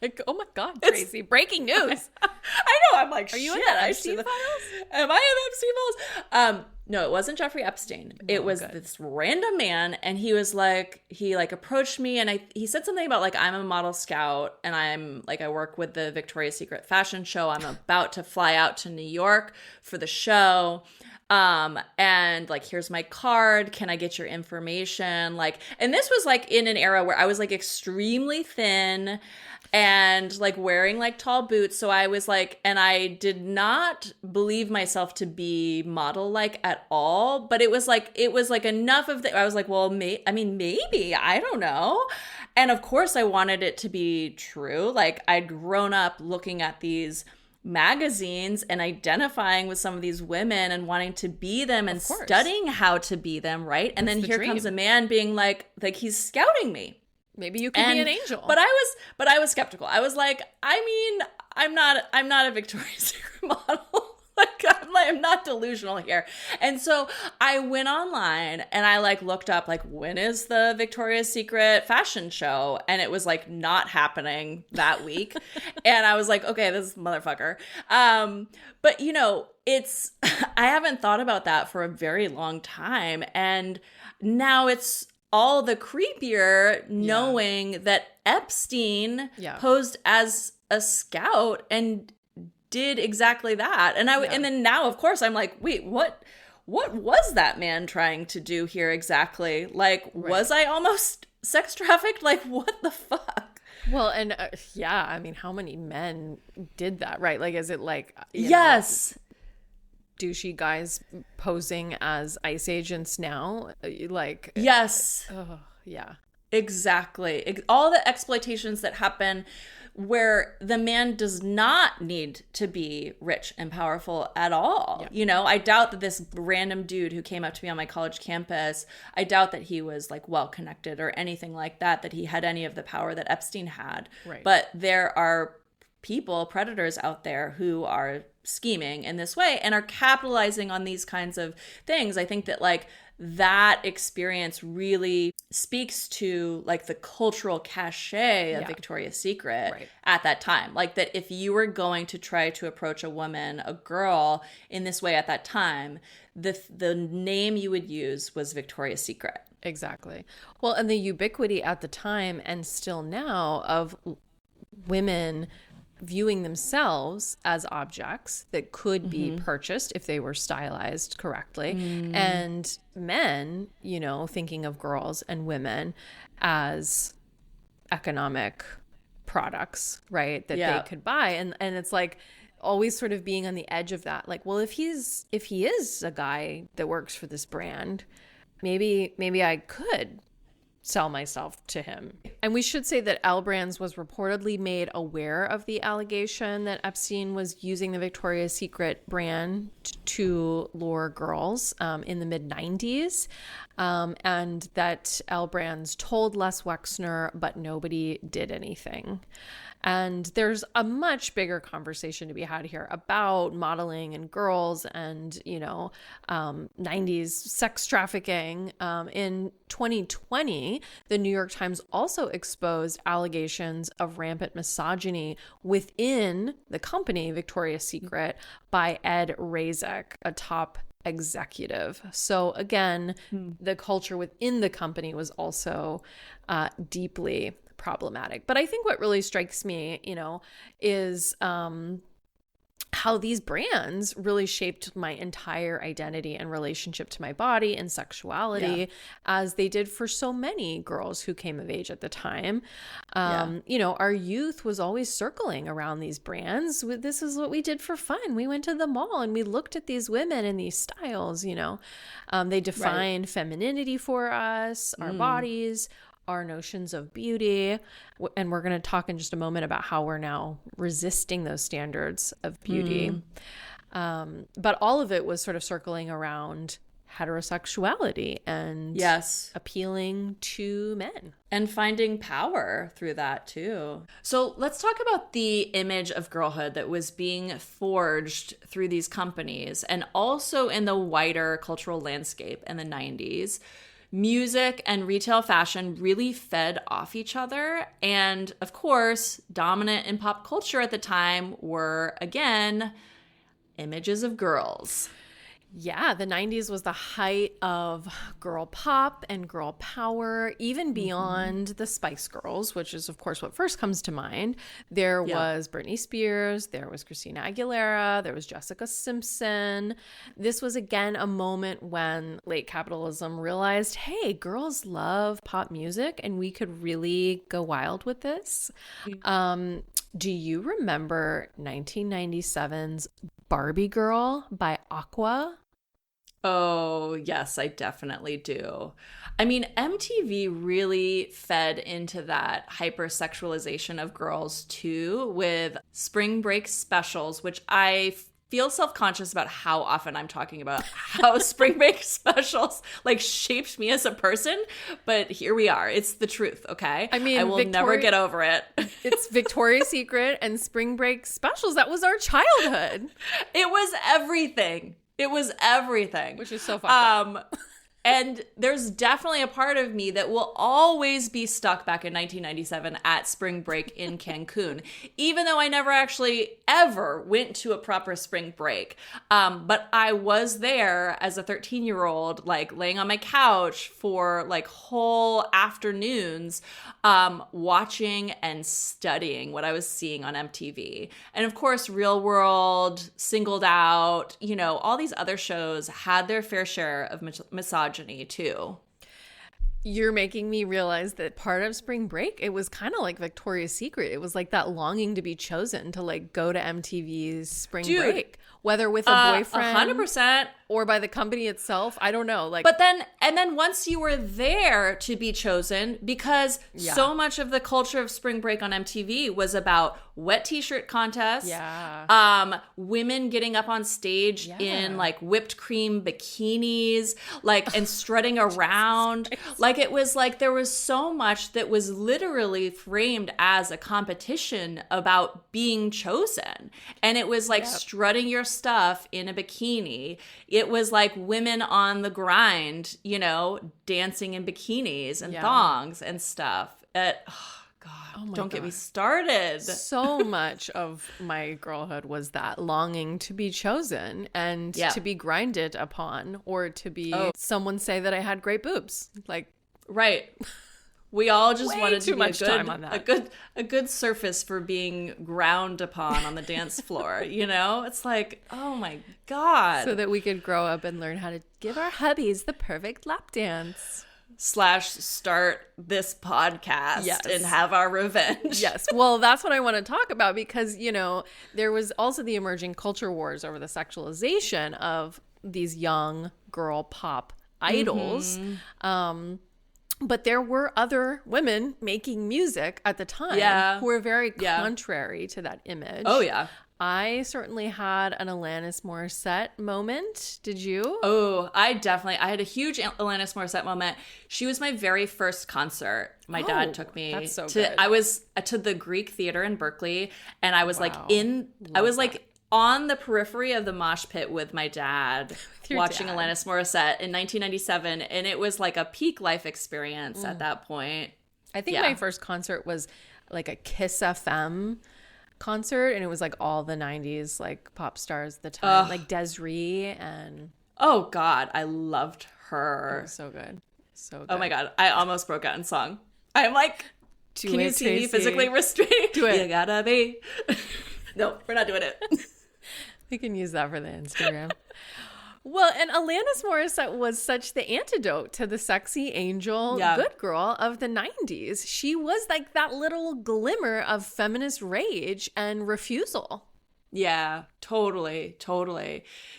Like, oh my God, Tracy, breaking news. I know, I'm like, are you shit, in the Epstein files? Am I in Epstein files? No, it wasn't Jeffrey Epstein. It was this random man, and he was like, he like approached me, and he said something about like, I'm a model scout, and I'm like, I work with the Victoria's Secret fashion show. I'm about to fly out to New York for the show. And like, here's my card. Can I get your information? Like, and this was like in an era where I was like extremely thin and like wearing like tall boots. So I was like, and I did not believe myself to be model like at all, but it was like enough of the, I was like, well, maybe, I don't know. And of course I wanted it to be true. Like, I'd grown up looking at these magazines and identifying with some of these women and wanting to be them and studying how to be them, right? And then here comes a man being like he's scouting me. Maybe you can be an angel. But I was skeptical. I was like, I mean, I'm not a Victoria's Secret model. I'm not delusional here. And so I went online and I like looked up like, when is the Victoria's Secret fashion show? And it was like not happening that week. And I was like, okay, this motherfucker. But it's, I haven't thought about that for a very long time. And now it's all the creepier knowing that Epstein posed as a scout and did exactly that. And and then now, of course, I'm like, wait, what was that man trying to do here exactly? Like, was I almost sex trafficked? Like, what the fuck? Well, and I mean, how many men did that, right? Like, is it like, yes, douchey guys posing as ICE agents now? Like, yes. Yeah. Exactly. All the exploitations that happen where the man does not need to be rich and powerful at all. Yeah. I doubt that this random dude who came up to me on my college campus, I doubt that he was like well connected or anything like that he had any of the power that Epstein had. Right. But there are predators out there who are scheming in this way and are capitalizing on these kinds of things. I think that like that experience really speaks to like the cultural cachet of Victoria's Secret at that time. Like that if you were going to try to approach a woman, a girl in this way at that time, the name you would use was Victoria's Secret. Exactly. Well, and the ubiquity at the time and still now of women viewing themselves as objects that could be purchased if they were stylized correctly, and men, thinking of girls and women as economic products, right, that they could buy. And it's like, always sort of being on the edge of that. Like, well, if he is a guy that works for this brand, maybe I could sell myself to him. And we should say that L Brands was reportedly made aware of the allegation that Epstein was using the Victoria's Secret brand to lure girls in the mid-90s, and that L Brands told Les Wexner, but nobody did anything. And there's a much bigger conversation to be had here about modeling and girls and, 90s sex trafficking. In 2020, the New York Times also exposed allegations of rampant misogyny within the company Victoria's Secret by Ed Razek, a top executive. So again, the culture within the company was also deeply problematic. But I think what really strikes me, is how these brands really shaped my entire identity and relationship to my body and sexuality, as they did for so many girls who came of age at the time. Our youth was always circling around these brands. This is what we did for fun. We went to the mall and we looked at these women and these styles, they defined femininity for us, our bodies, our notions of beauty. And we're going to talk in just a moment about how we're now resisting those standards of beauty. But all of it was sort of circling around heterosexuality and appealing to men. And finding power through that too. So let's talk about the image of girlhood that was being forged through these companies and also in the wider cultural landscape in the 90s. Music and retail fashion really fed off each other. And of course, dominant in pop culture at the time were, again, images of girls. Yeah, the 90s was the height of girl pop and girl power, even beyond the Spice Girls, which is, of course, what first comes to mind. There was Britney Spears, there was Christina Aguilera, there was Jessica Simpson. This was, again, a moment when late capitalism realized, hey, girls love pop music and we could really go wild with this. Do you remember 1997's Barbie Girl by Aqua? Oh, yes, I definitely do. I mean, MTV really fed into that hyper-sexualization of girls too with spring break specials, which I feel self-conscious about how often I'm talking about how spring break specials shaped me as a person, but here we are. It's the truth, okay? I mean, I will never get over it. It's Victoria's Secret and spring break specials. That was our childhood. It was everything. It was everything. Which is so fucked up. And there's definitely a part of me that will always be stuck back in 1997 at spring break in Cancun, even though I never actually ever went to a proper spring break. But I was there as a 13-year-old, laying on my couch for whole afternoons, watching and studying what I was seeing on MTV. And of course, Real World, Singled Out, all these other shows had their fair share of misogyny too. You're making me realize that part of spring break, it was kind of like Victoria's Secret. It was like that longing to be chosen to go to MTV's spring break, whether with a boyfriend 100%. or by the company itself. I don't know. But then once you were there to be chosen, because so much of the culture of spring break on MTV was about wet t-shirt contests, women getting up on stage in whipped cream bikinis, and strutting around. It was there was so much that was literally framed as a competition about being chosen. And it was strutting your stuff in a bikini. It was women on the grind, dancing in bikinis and thongs and stuff. Don't get me started. So much of my girlhood was that longing to be chosen and to be grinded upon, or to be someone say that I had great boobs. Right. We all just wanted to be time on that. a good surface for being ground upon on the dance floor, It's oh my God. So that we could grow up and learn how to give our hubbies the perfect lap dance. start this podcast and have our revenge. Yes. Well, that's what I want to talk about because, you know, there was also the emerging culture wars over the sexualization of these young girl pop idols. But there were other women making music at the time who were very contrary to that image. Oh, yeah. I certainly had an Alanis Morissette moment. Did you? Oh, I had a huge Alanis Morissette moment. She was my very first concert. My dad took me that's so good. I was to the Greek Theater in Berkeley, and I was like on the periphery of the mosh pit with my dad watching Alanis Morissette in 1997, and it was like a peak life experience at that point. I think my first concert was like a Kiss FM concert, and it was like all the 90s like pop stars at the time, like Desiree and oh god, I loved her. It was so good. So good. Oh my god, I almost broke out in song. I'm like, can you see me physically restrained? Do it. You gotta be. No, we're not doing it. We can use that for the Instagram. Well, and Alanis Morissette was such the antidote to the sexy angel good girl of the 90s. She was like that little glimmer of feminist rage and refusal. Yeah, totally.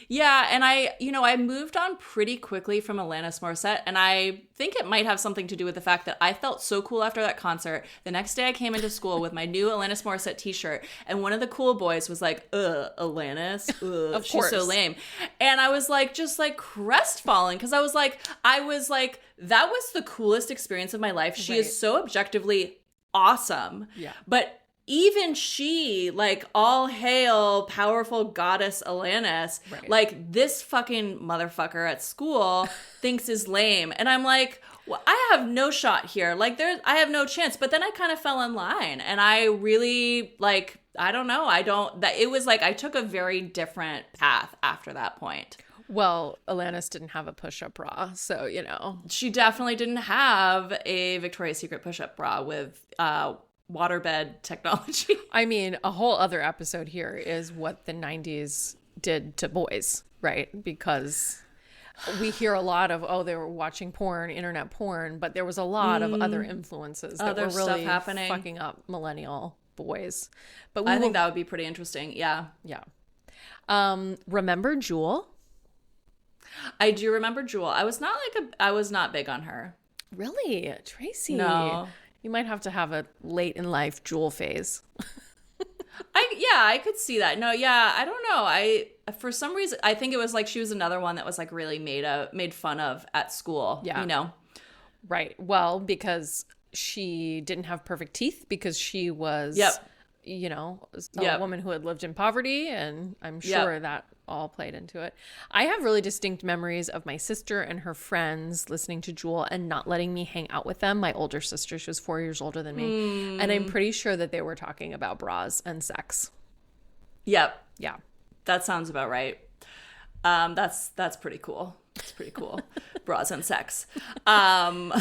Yeah, and I moved on pretty quickly from Alanis Morissette, and I think it might have something to do with the fact that I felt so cool after that concert. The next day I came into school with my new Alanis Morissette t-shirt, and one of the cool boys was like, Alanis? Of course. She's so lame. And I was like, just like crestfallen, because I was like, that was the coolest experience of my life. She is so objectively awesome. Yeah. But even she, like, all hail powerful goddess Alanis, like, this fucking motherfucker at school thinks is lame. And I'm like, well, I have no shot here. Like, I have no chance. But then I kind of fell in line. And I really, like, I don't know. It was like I took a very different path after that point. Well, Alanis didn't have a push-up bra, so, you know. She definitely didn't have a Victoria's Secret push-up bra with waterbed technology. I mean, a whole other episode here is what the 90s did to boys, right? Because we hear a lot of, they were watching porn, internet porn, but there was a lot of other influences that were really fucking up millennial boys. But I think that would be pretty interesting. Yeah. Yeah. Remember Jewel? I do remember Jewel. I was not big on her. Really? Tracy? No. You might have to have a late in life Jewel phase. I could see that. No, yeah, I don't know. For some reason, I think it was like she was another one that was like really made fun of at school. Yeah. You know? Right. Well, because she didn't have perfect teeth because she was, you know, a woman who had lived in poverty. And I'm sure that all played into it. I have really distinct memories of my sister and her friends listening to Jewel and not letting me hang out with them. My older sister, she was 4 years older than me. And I'm pretty sure that they were talking about bras and sex. Yep. Yeah. That sounds about right. That's pretty cool. It's pretty cool. Bras and sex. I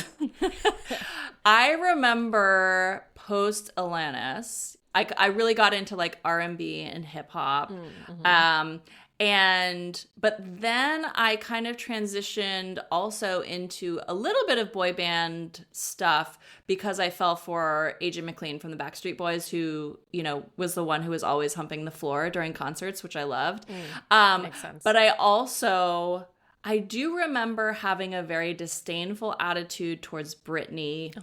remember post Alanis, I really got into like R&B and hip hop. But then I kind of transitioned also into a little bit of boy band stuff because I fell for AJ McLean from the Backstreet Boys, who, you know, was the one who was always humping the floor during concerts, which I loved. Makes sense. But I do remember having a very disdainful attitude towards Britney. Oh,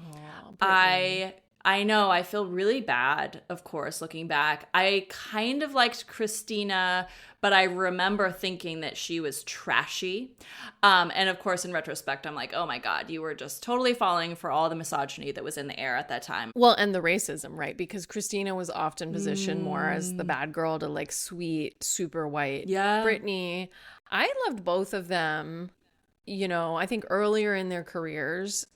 Britney. I know, I feel really bad, of course, looking back. I kind of liked Christina, but I remember thinking that she was trashy. And of course, in retrospect, I'm like, oh my God, you were just totally falling for all the misogyny that was in the air at that time. Well, and the racism, right? Because Christina was often positioned more as the bad girl to like sweet, super white Britney. I loved both of them. You know, I think earlier in their careers,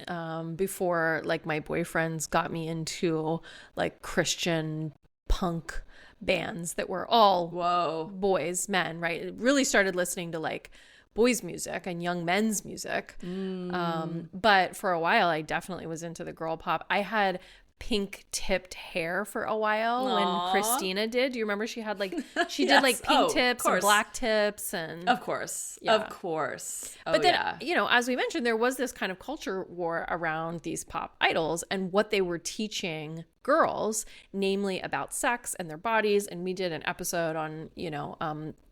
before like my boyfriends got me into like Christian punk bands that were all boys, men, right? It really started listening to like boys' music and young men's music. But for a while, I definitely was into the girl pop. I had pink tipped hair for a while. Aww. When Christina did. Do you remember she had like, she Yes. did like pink tips and black tips and. Of course. Yeah. Of course. Oh, but then, yeah. you know, as we mentioned, there was this kind of culture war around these pop idols and what they were teaching girls, namely about sex and their bodies. And we did an episode on, you know,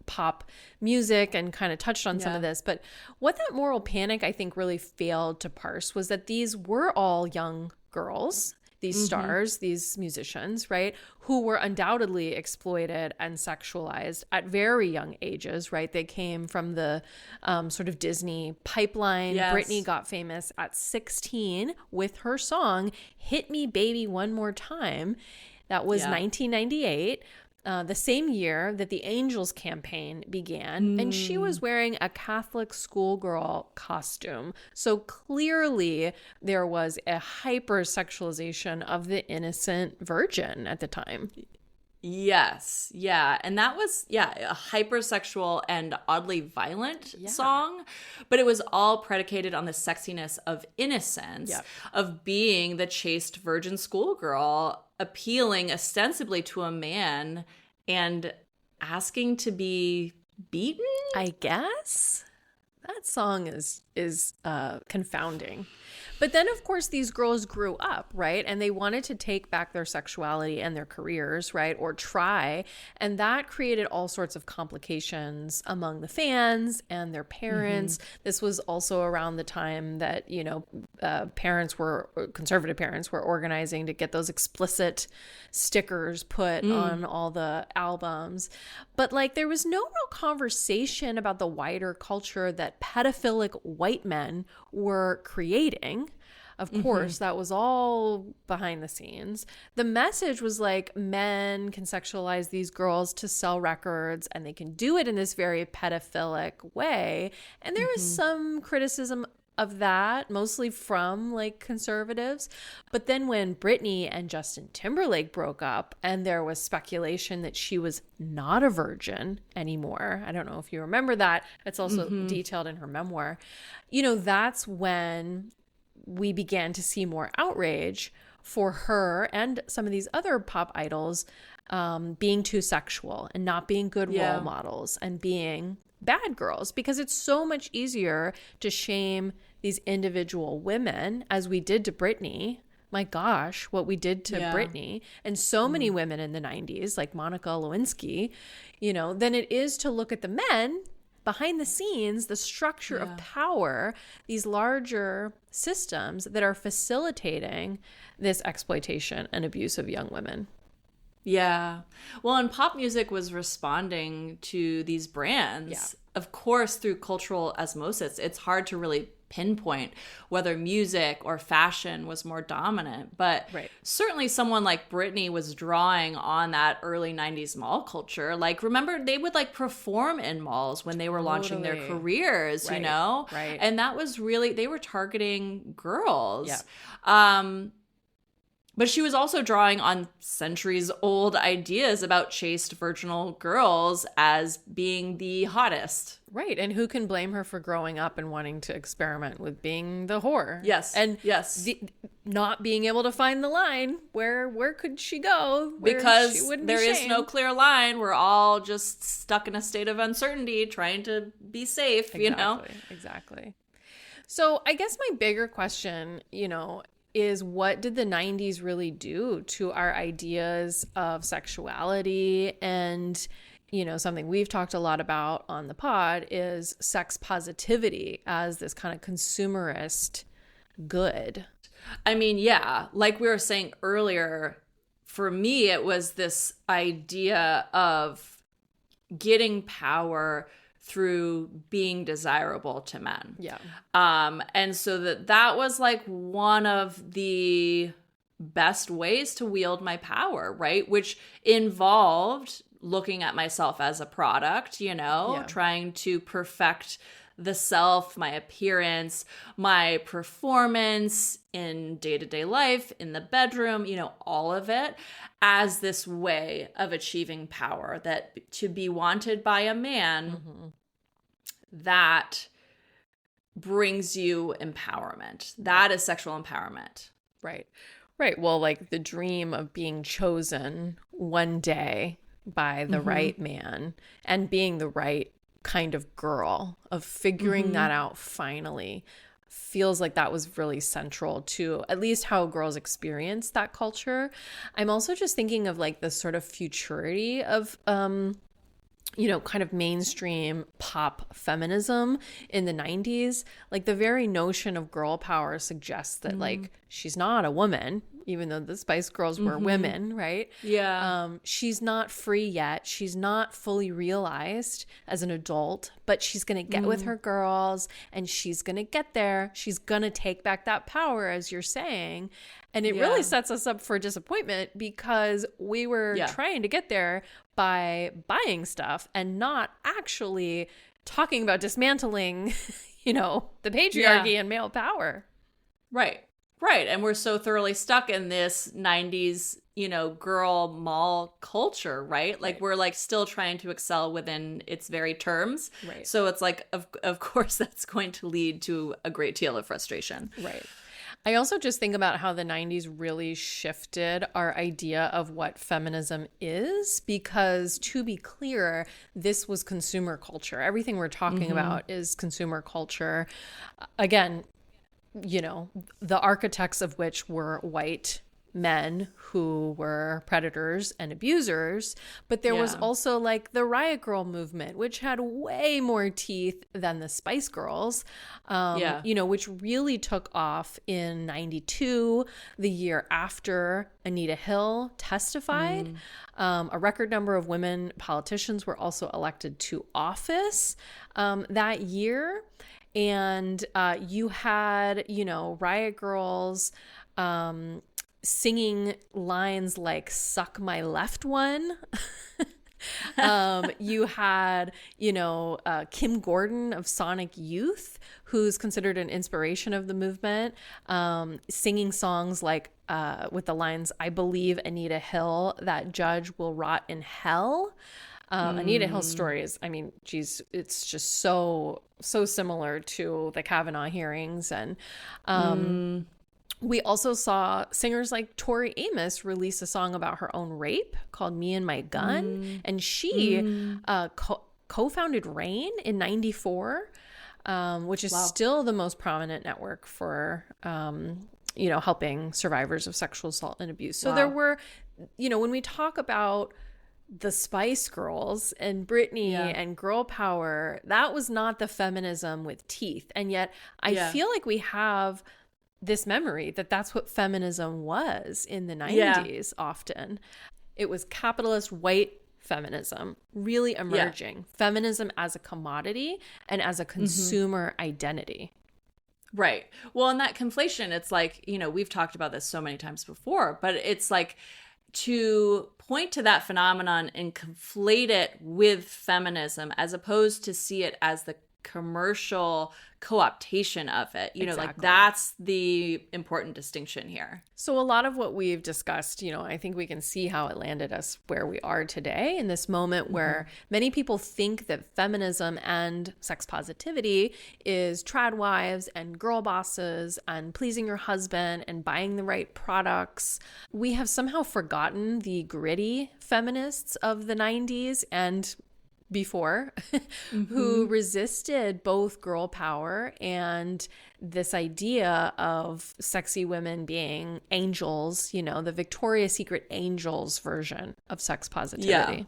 pop music and kind of touched on some of this. But what that moral panic, I think, really failed to parse was that these were all young girls, these stars, these musicians, right, who were undoubtedly exploited and sexualized at very young ages, right? They came from the sort of Disney pipeline. Yes. Britney got famous at 16 with her song, Hit Me Baby One More Time. That was 1998. The same year that the Angels campaign began, and she was wearing a Catholic schoolgirl costume. So clearly there was a hyper-sexualization of the innocent virgin at the time. Yes. Yeah. And that was, a hypersexual and oddly violent song. But it was all predicated on the sexiness of innocence, of being the chaste virgin schoolgirl, appealing ostensibly to a man and asking to be beaten. I guess that song is confounding. But then, of course, these girls grew up, right? And they wanted to take back their sexuality and their careers, right? Or try. And that created all sorts of complications among the fans and their parents. This was also around the time that, you know, conservative parents were organizing to get those explicit stickers put on all the albums. But like, there was no real conversation about the wider culture that pedophilic white men were creating. Of course, that was all behind the scenes. The message was like, men can sexualize these girls to sell records, and they can do it in this very pedophilic way. And there was some criticism of that, mostly from like conservatives. But then when Britney and Justin Timberlake broke up and there was speculation that she was not a virgin anymore, I don't know if you remember that. It's also detailed in her memoir. You know, that's when we began to see more outrage for her and some of these other pop idols being too sexual and not being good role models and being bad girls, because it's so much easier to shame these individual women, as we did to Britney. My gosh, what we did to Britney and so many women in the 90s, like Monica Lewinsky, you know, than it is to look at the men behind the scenes, the structure of power, these larger systems that are facilitating this exploitation and abuse of young women. Yeah. Well, and pop music was responding to these brands. Of course, through cultural osmosis, it's hard to really pinpoint whether music or fashion was more dominant. But certainly someone like Britney was drawing on that early 90s mall culture. Like, remember, they would like perform in malls when they were launching their careers, you know? Right. And that was really, they were targeting girls. But she was also drawing on centuries-old ideas about chaste virginal girls as being the hottest. Right. And who can blame her for growing up and wanting to experiment with being the whore? Yes. And not being able to find the line. Where could she go? Because there is no clear line. We're all just stuck in a state of uncertainty, trying to be safe, you know? Exactly. So I guess my bigger question, you know, is what did the 90s really do to our ideas of sexuality? And, you know, something we've talked a lot about on the pod is sex positivity as this kind of consumerist good. I mean, like we were saying earlier, for me, it was this idea of getting power through being desirable to men. And so that was like one of the best ways to wield my power, right? Which involved looking at myself as a product, you know, trying to perfect the self, my appearance, my performance in day-to-day life, in the bedroom, you know, all of it as this way of achieving power, that to be wanted by a man, that brings you empowerment. That is sexual empowerment. Right. Right. Well, like the dream of being chosen one day by the right man and being the right kind of girl, of figuring that out finally, feels like that was really central to at least how girls experience that culture. I'm also just thinking of like the sort of futurity of kind of mainstream pop feminism in the 90s. Like the very notion of girl power suggests that like she's not a woman, even though the Spice Girls were women, right? Yeah. She's not free yet. She's not fully realized as an adult, but she's going to get with her girls and she's going to get there. She's going to take back that power, as you're saying. And it really sets us up for disappointment because we were trying to get there by buying stuff and not actually talking about dismantling, the patriarchy and male power. Right. Right. And we're so thoroughly stuck in this 90s, girl mall culture, right? Like we're like still trying to excel within its very terms. Right. So it's like, of course, that's going to lead to a great deal of frustration. Right. I also just think about how the 90s really shifted our idea of what feminism is, because to be clear, this was consumer culture. Everything we're talking about is consumer culture. Again, the architects of which were white men who were predators and abusers, but there was also like the Riot Girl movement, which had way more teeth than the Spice Girls, which really took off in 92, the year after Anita Hill testified. A record number of women politicians were also elected to office that year. And you had, Riot Girls singing lines like "suck my left one." You had, Kim Gordon of Sonic Youth, who's considered an inspiration of the movement, singing songs like with the lines, "I believe Anita Hill, that judge will rot in hell." Anita Hill's story is, it's just so similar to the Kavanaugh hearings. And we also saw singers like Tori Amos release a song about her own rape called "Me and My Gun." And she co-founded RAINN in 94, which is still the most prominent network for, helping survivors of sexual assault and abuse. So there were, when we talk about the Spice Girls and Britney and girl power, that was not the feminism with teeth. And yet I feel like we have this memory that that's what feminism was in the 90s often. It was capitalist white feminism really emerging. Feminism as a commodity and as a consumer identity. Right. Well, in that conflation, it's like, we've talked about this so many times before, but it's like to point to that phenomenon and conflate it with feminism as opposed to see it as the commercial co-optation of it. Like that's the important distinction here. So a lot of what we've discussed, I think we can see how it landed us where we are today in this moment where many people think that feminism and sex positivity is trad wives and girl bosses and pleasing your husband and buying the right products. We have somehow forgotten the gritty feminists of the 90s and before who resisted both girl power and this idea of sexy women being angels, the Victoria's Secret angels version of sex positivity.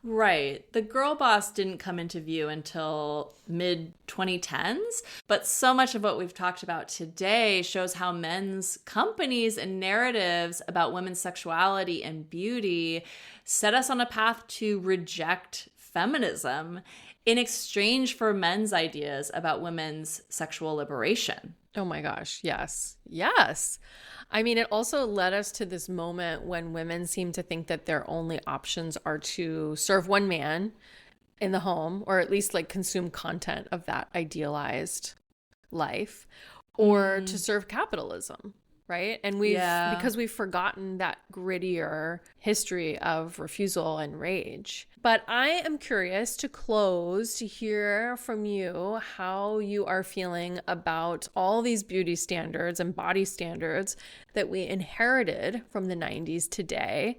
Right. The girl boss didn't come into view until mid-2010s, but so much of what we've talked about today shows how men's companies and narratives about women's sexuality and beauty set us on a path to reject feminism in exchange for men's ideas about women's sexual liberation. Oh my gosh, yes. Yes. It also led us to this moment when women seem to think that their only options are to serve one man in the home, or at least like consume content of that idealized life, or to serve capitalism. right? And because we've forgotten that grittier history of refusal and rage. But I am curious to close to hear from you how you are feeling about all these beauty standards and body standards that we inherited from the 90s today.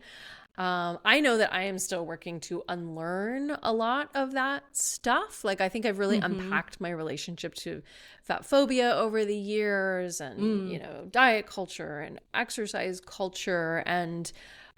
I know that I am still working to unlearn a lot of that stuff. Like, I think I've really unpacked my relationship to fat phobia over the years and, you know, diet culture and exercise culture. And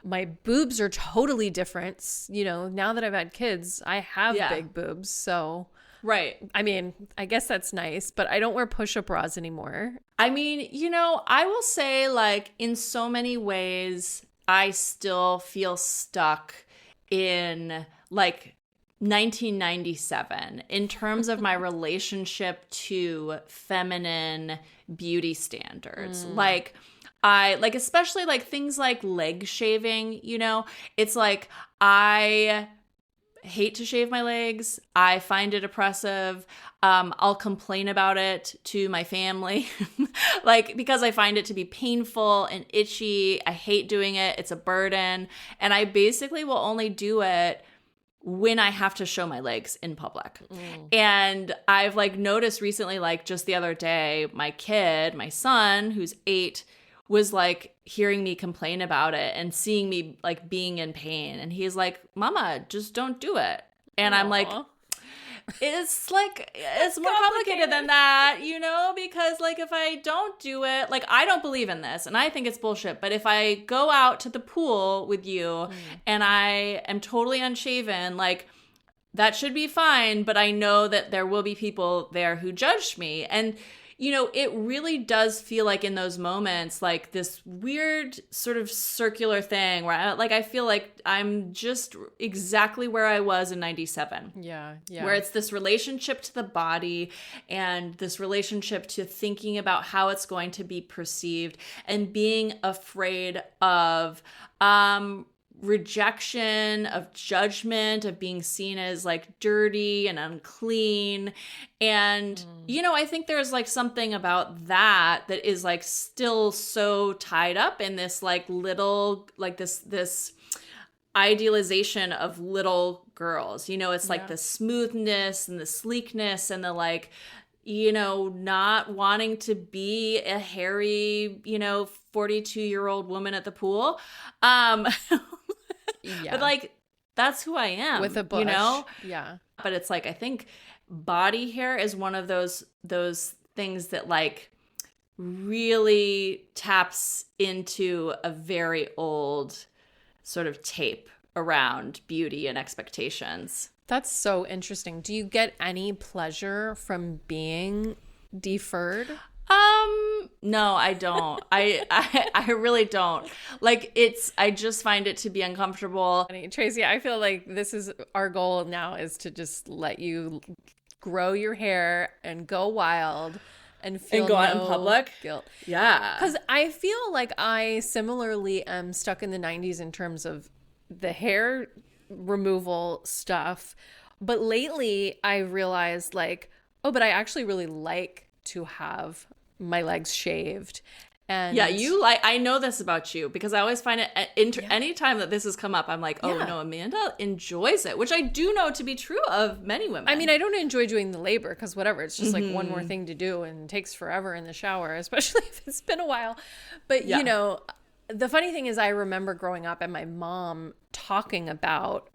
my boobs are totally different. You know, now that I've had kids, I have big boobs. So, right. I mean, I guess that's nice, but I don't wear push-up bras anymore. I mean, you know, I will say, like, in so many ways, I still feel stuck in like 1997 in terms of my relationship to feminine beauty standards. Like, especially like things like leg shaving, you know, it's like I hate to shave my legs. I find it oppressive. I'll complain about it to my family, like, because I find it to be painful and itchy. I hate doing it. It's a burden. And I basically will only do it when I have to show my legs in public. And I've like noticed recently, like just the other day, my son, who's 8, was like hearing me complain about it and seeing me like being in pain. And he's like, Mama, just don't do it. And I'm like, it's like, it's more complicated than that, you know, because like if I don't do it, like I don't believe in this and I think it's bullshit. But if I go out to the pool with you and I am totally unshaven, like that should be fine. But I know that there will be people there who judge me. And you know, it really does feel like in those moments, like this weird sort of circular thing where I feel like I'm just exactly where I was in 97. Yeah. Where it's this relationship to the body and this relationship to thinking about how it's going to be perceived and being afraid of, rejection, of judgment, of being seen as like dirty and unclean. And, you know, I think there's like something about that is like still so tied up in this like little, like this idealization of little girls. You know, it's like the smoothness and the sleekness and the like, you know, not wanting to be a hairy, you know, 42-year-old woman at the pool. But like, that's who I am. With a bush. You know? Yeah. But it's like, I think body hair is one of those things that like really taps into a very old sort of tape around beauty and expectations. That's so interesting. Do you get any pleasure from being deferred? No, I don't. I really don't. Like I just find it to be uncomfortable. Tracy, I feel like this is our goal now, is to just let you grow your hair and go wild and feel and go out in public guilt. Yeah. Because I feel like I similarly am stuck in the 90s in terms of the hair removal stuff. But lately I realized like, oh, but I actually really like to have my legs shaved. And yeah, I know this about you because I always find it anytime that this has come up, I'm like, oh no, Amanda enjoys it, which I do know to be true of many women. I mean, I don't enjoy doing the labor because whatever, it's just like one more thing to do and takes forever in the shower, especially if it's been a while. But you know, the funny thing is I remember growing up and my mom talking about,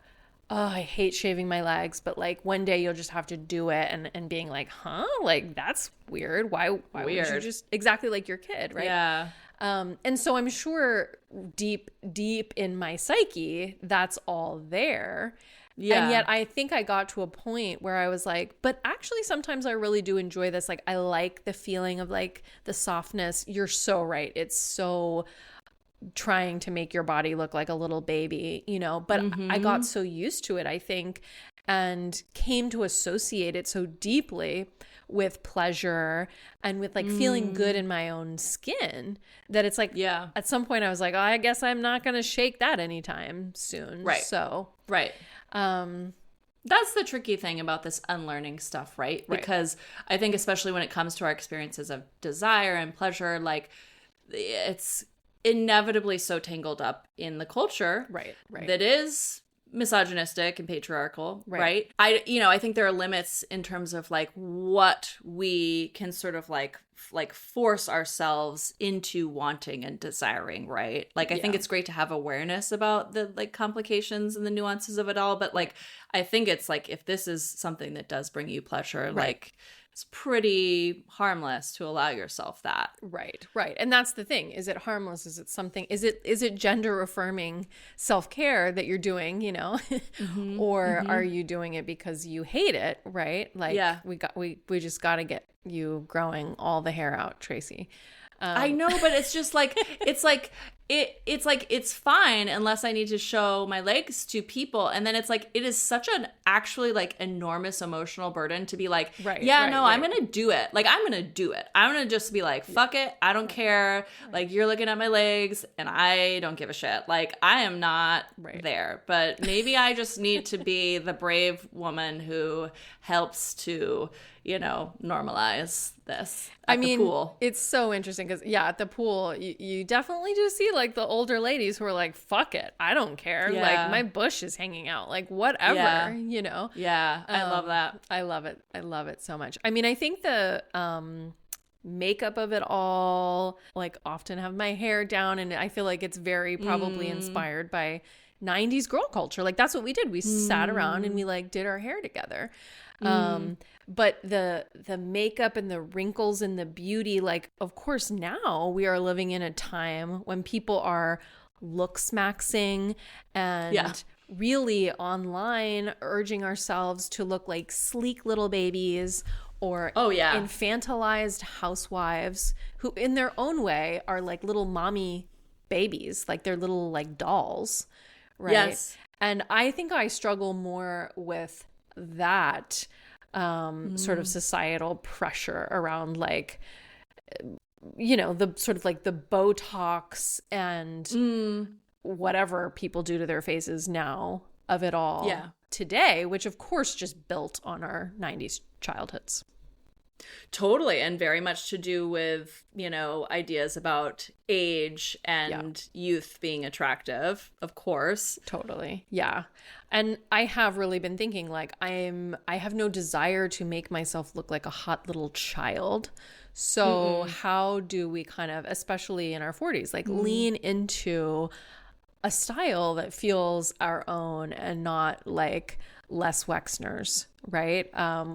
oh, I hate shaving my legs, but like one day you'll just have to do it, and being like, huh? Like that's weird. Why would you just, exactly like your kid, right? Yeah. And so I'm sure deep in my psyche, that's all there. Yeah. And yet I think I got to a point where I was like, but actually sometimes I really do enjoy this. Like I like the feeling of like the softness. You're so right. It's so trying to make your body look like a little baby, you know, but I got so used to it, I think, and came to associate it so deeply with pleasure and with like feeling good in my own skin that it's like, at some point I was like, oh, I guess I'm not going to shake that anytime soon. Right. So, right. That's the tricky thing about this unlearning stuff, right? Because I think especially when it comes to our experiences of desire and pleasure, like it's inevitably so tangled up in the culture Right. that is misogynistic and patriarchal, right? I think there are limits in terms of like what we can sort of like force ourselves into wanting and desiring, right? Like I think it's great to have awareness about the like complications and the nuances of it all, but like I think it's like if this is something that does bring you pleasure, like it's pretty harmless to allow yourself that. Right. And that's the thing. Is it harmless? Is it something, is it gender affirming self-care that you're doing, you know? Or are you doing it because you hate it, right? Like we just got to get you growing all the hair out, Tracy. I know, but it's just like it's fine unless I need to show my legs to people, and then it's like it is such an actually like enormous emotional burden to be like, I'm gonna do it. Like I'm gonna do it. I'm gonna just be like, fuck it, I don't care. Like you're looking at my legs, and I don't give a shit. Like I am not there, but maybe I just need to be the brave woman who helps to, you know, normalize this at the pool. It's so interesting because, at the pool, you definitely do see, like, the older ladies who are like, fuck it, I don't care. Yeah. Like, my bush is hanging out. Like, whatever, you know? Yeah, I love that. I love it. I love it so much. I mean, I think the makeup of it all, like, often have my hair down, and I feel like it's very probably inspired by 90s girl culture. Like, that's what we did. We sat around and we, like, did our hair together. But the makeup and the wrinkles and the beauty, like, of course, now we are living in a time when people are looks-maxing and really online urging ourselves to look like sleek little babies or infantilized housewives who in their own way are like little mommy babies, like they're little like dolls, right? Yes. And I think I struggle more with that sort of societal pressure around, like, you know, the sort of like the Botox and whatever people do to their faces now of it all today, which of course just built on our 90s childhoods. Totally. And very much to do with, you know, ideas about age and youth being attractive, of course. Totally. Yeah. And I have really been thinking, like, I have no desire to make myself look like a hot little child. So how do we kind of, especially in our 40s, like lean into a style that feels our own and not like Les Wexner's, right?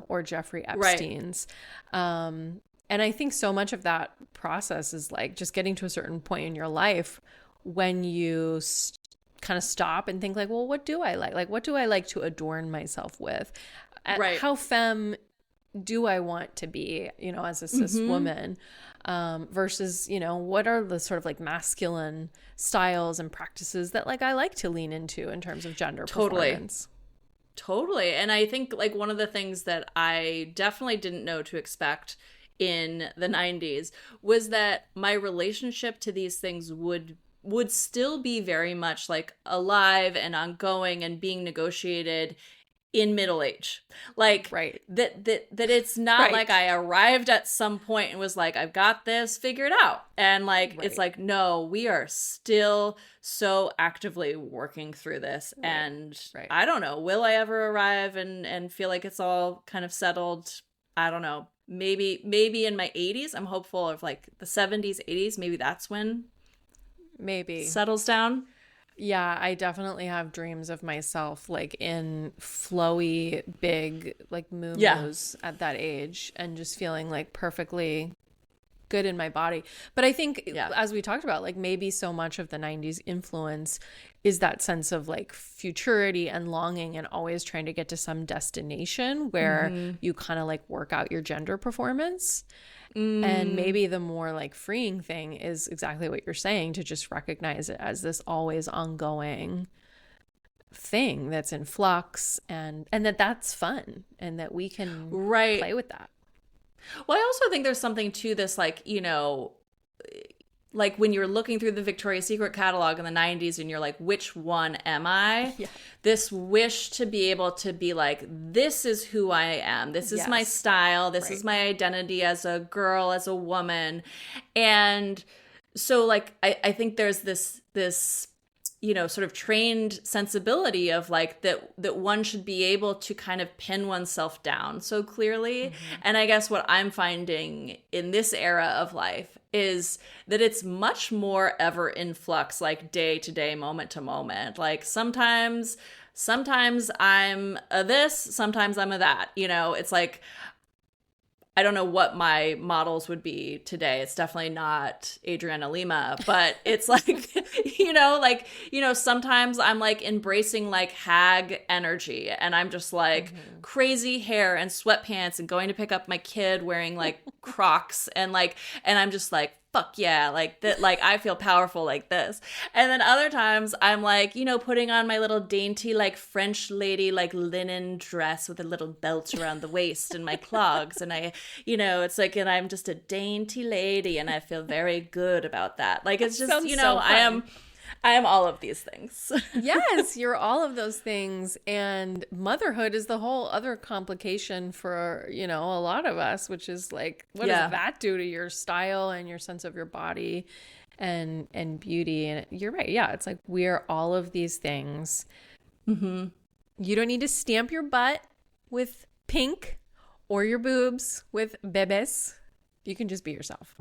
Or Jeffrey Epstein's. And I think so much of that process is like just getting to a certain point in your life when you kind of stop and think like, well, what do I like? Like, what do I like to adorn myself with? How femme do I want to be, you know, as a cis woman, versus, you know, what are the sort of like masculine styles and practices that like I like to lean into in terms of gender performance. Totally. And I think like one of the things that I definitely didn't know to expect in the 90s was that my relationship to these things would still be very much like alive and ongoing and being negotiated in middle age. Like that it's not like I arrived at some point and was like, I've got this figured out. And like, it's like, no, we are still so actively working through this. And I don't know, will I ever arrive and feel like it's all kind of settled? I don't know. Maybe in my 80s, I'm hopeful of like the 70s, 80s. Maybe that's when settles down. Yeah, I definitely have dreams of myself like in flowy, big, like moo-moos at that age and just feeling like perfectly good in my body. But I think as we talked about, like maybe so much of the 90s influence is that sense of like futurity and longing and always trying to get to some destination where you kind of like work out your gender performance. And maybe the more like freeing thing is exactly what you're saying, to just recognize it as this always ongoing thing that's in flux and that's fun and that we can play with that. Well, I also think there's something to this, like, you know, like when you're looking through the Victoria's Secret catalog in the 90s and you're like, which one am I? Yeah. This wish to be able to be like, this is who I am. This is my style. This is my identity as a girl, as a woman. And so like I think there's this you know, sort of trained sensibility of like that one should be able to kind of pin oneself down so clearly. And I guess what I'm finding in this era of life is that it's much more ever in flux, like day to day, moment to moment. Like sometimes I'm a this, sometimes I'm a that, you know. It's like, I don't know what my models would be today. It's definitely not Adriana Lima, but it's like, sometimes I'm like embracing like hag energy, and I'm just like crazy hair and sweatpants and going to pick up my kid wearing like Crocs, and I'm just like, fuck yeah, like that, like I feel powerful like this. And then other times I'm like, you know, putting on my little dainty like French lady like linen dress with a little belt around the waist and my clogs, and I, you know, it's like, and I'm just a dainty lady and I feel very good about that. Like it's just, you know, so I am all of these things. Yes, you're all of those things. And motherhood is the whole other complication for, you know, a lot of us, which is like, what does that do to your style and your sense of your body and beauty? And you're right. Yeah, it's like we're all of these things. You don't need to stamp your butt with pink or your boobs with Bebes. You can just be yourself.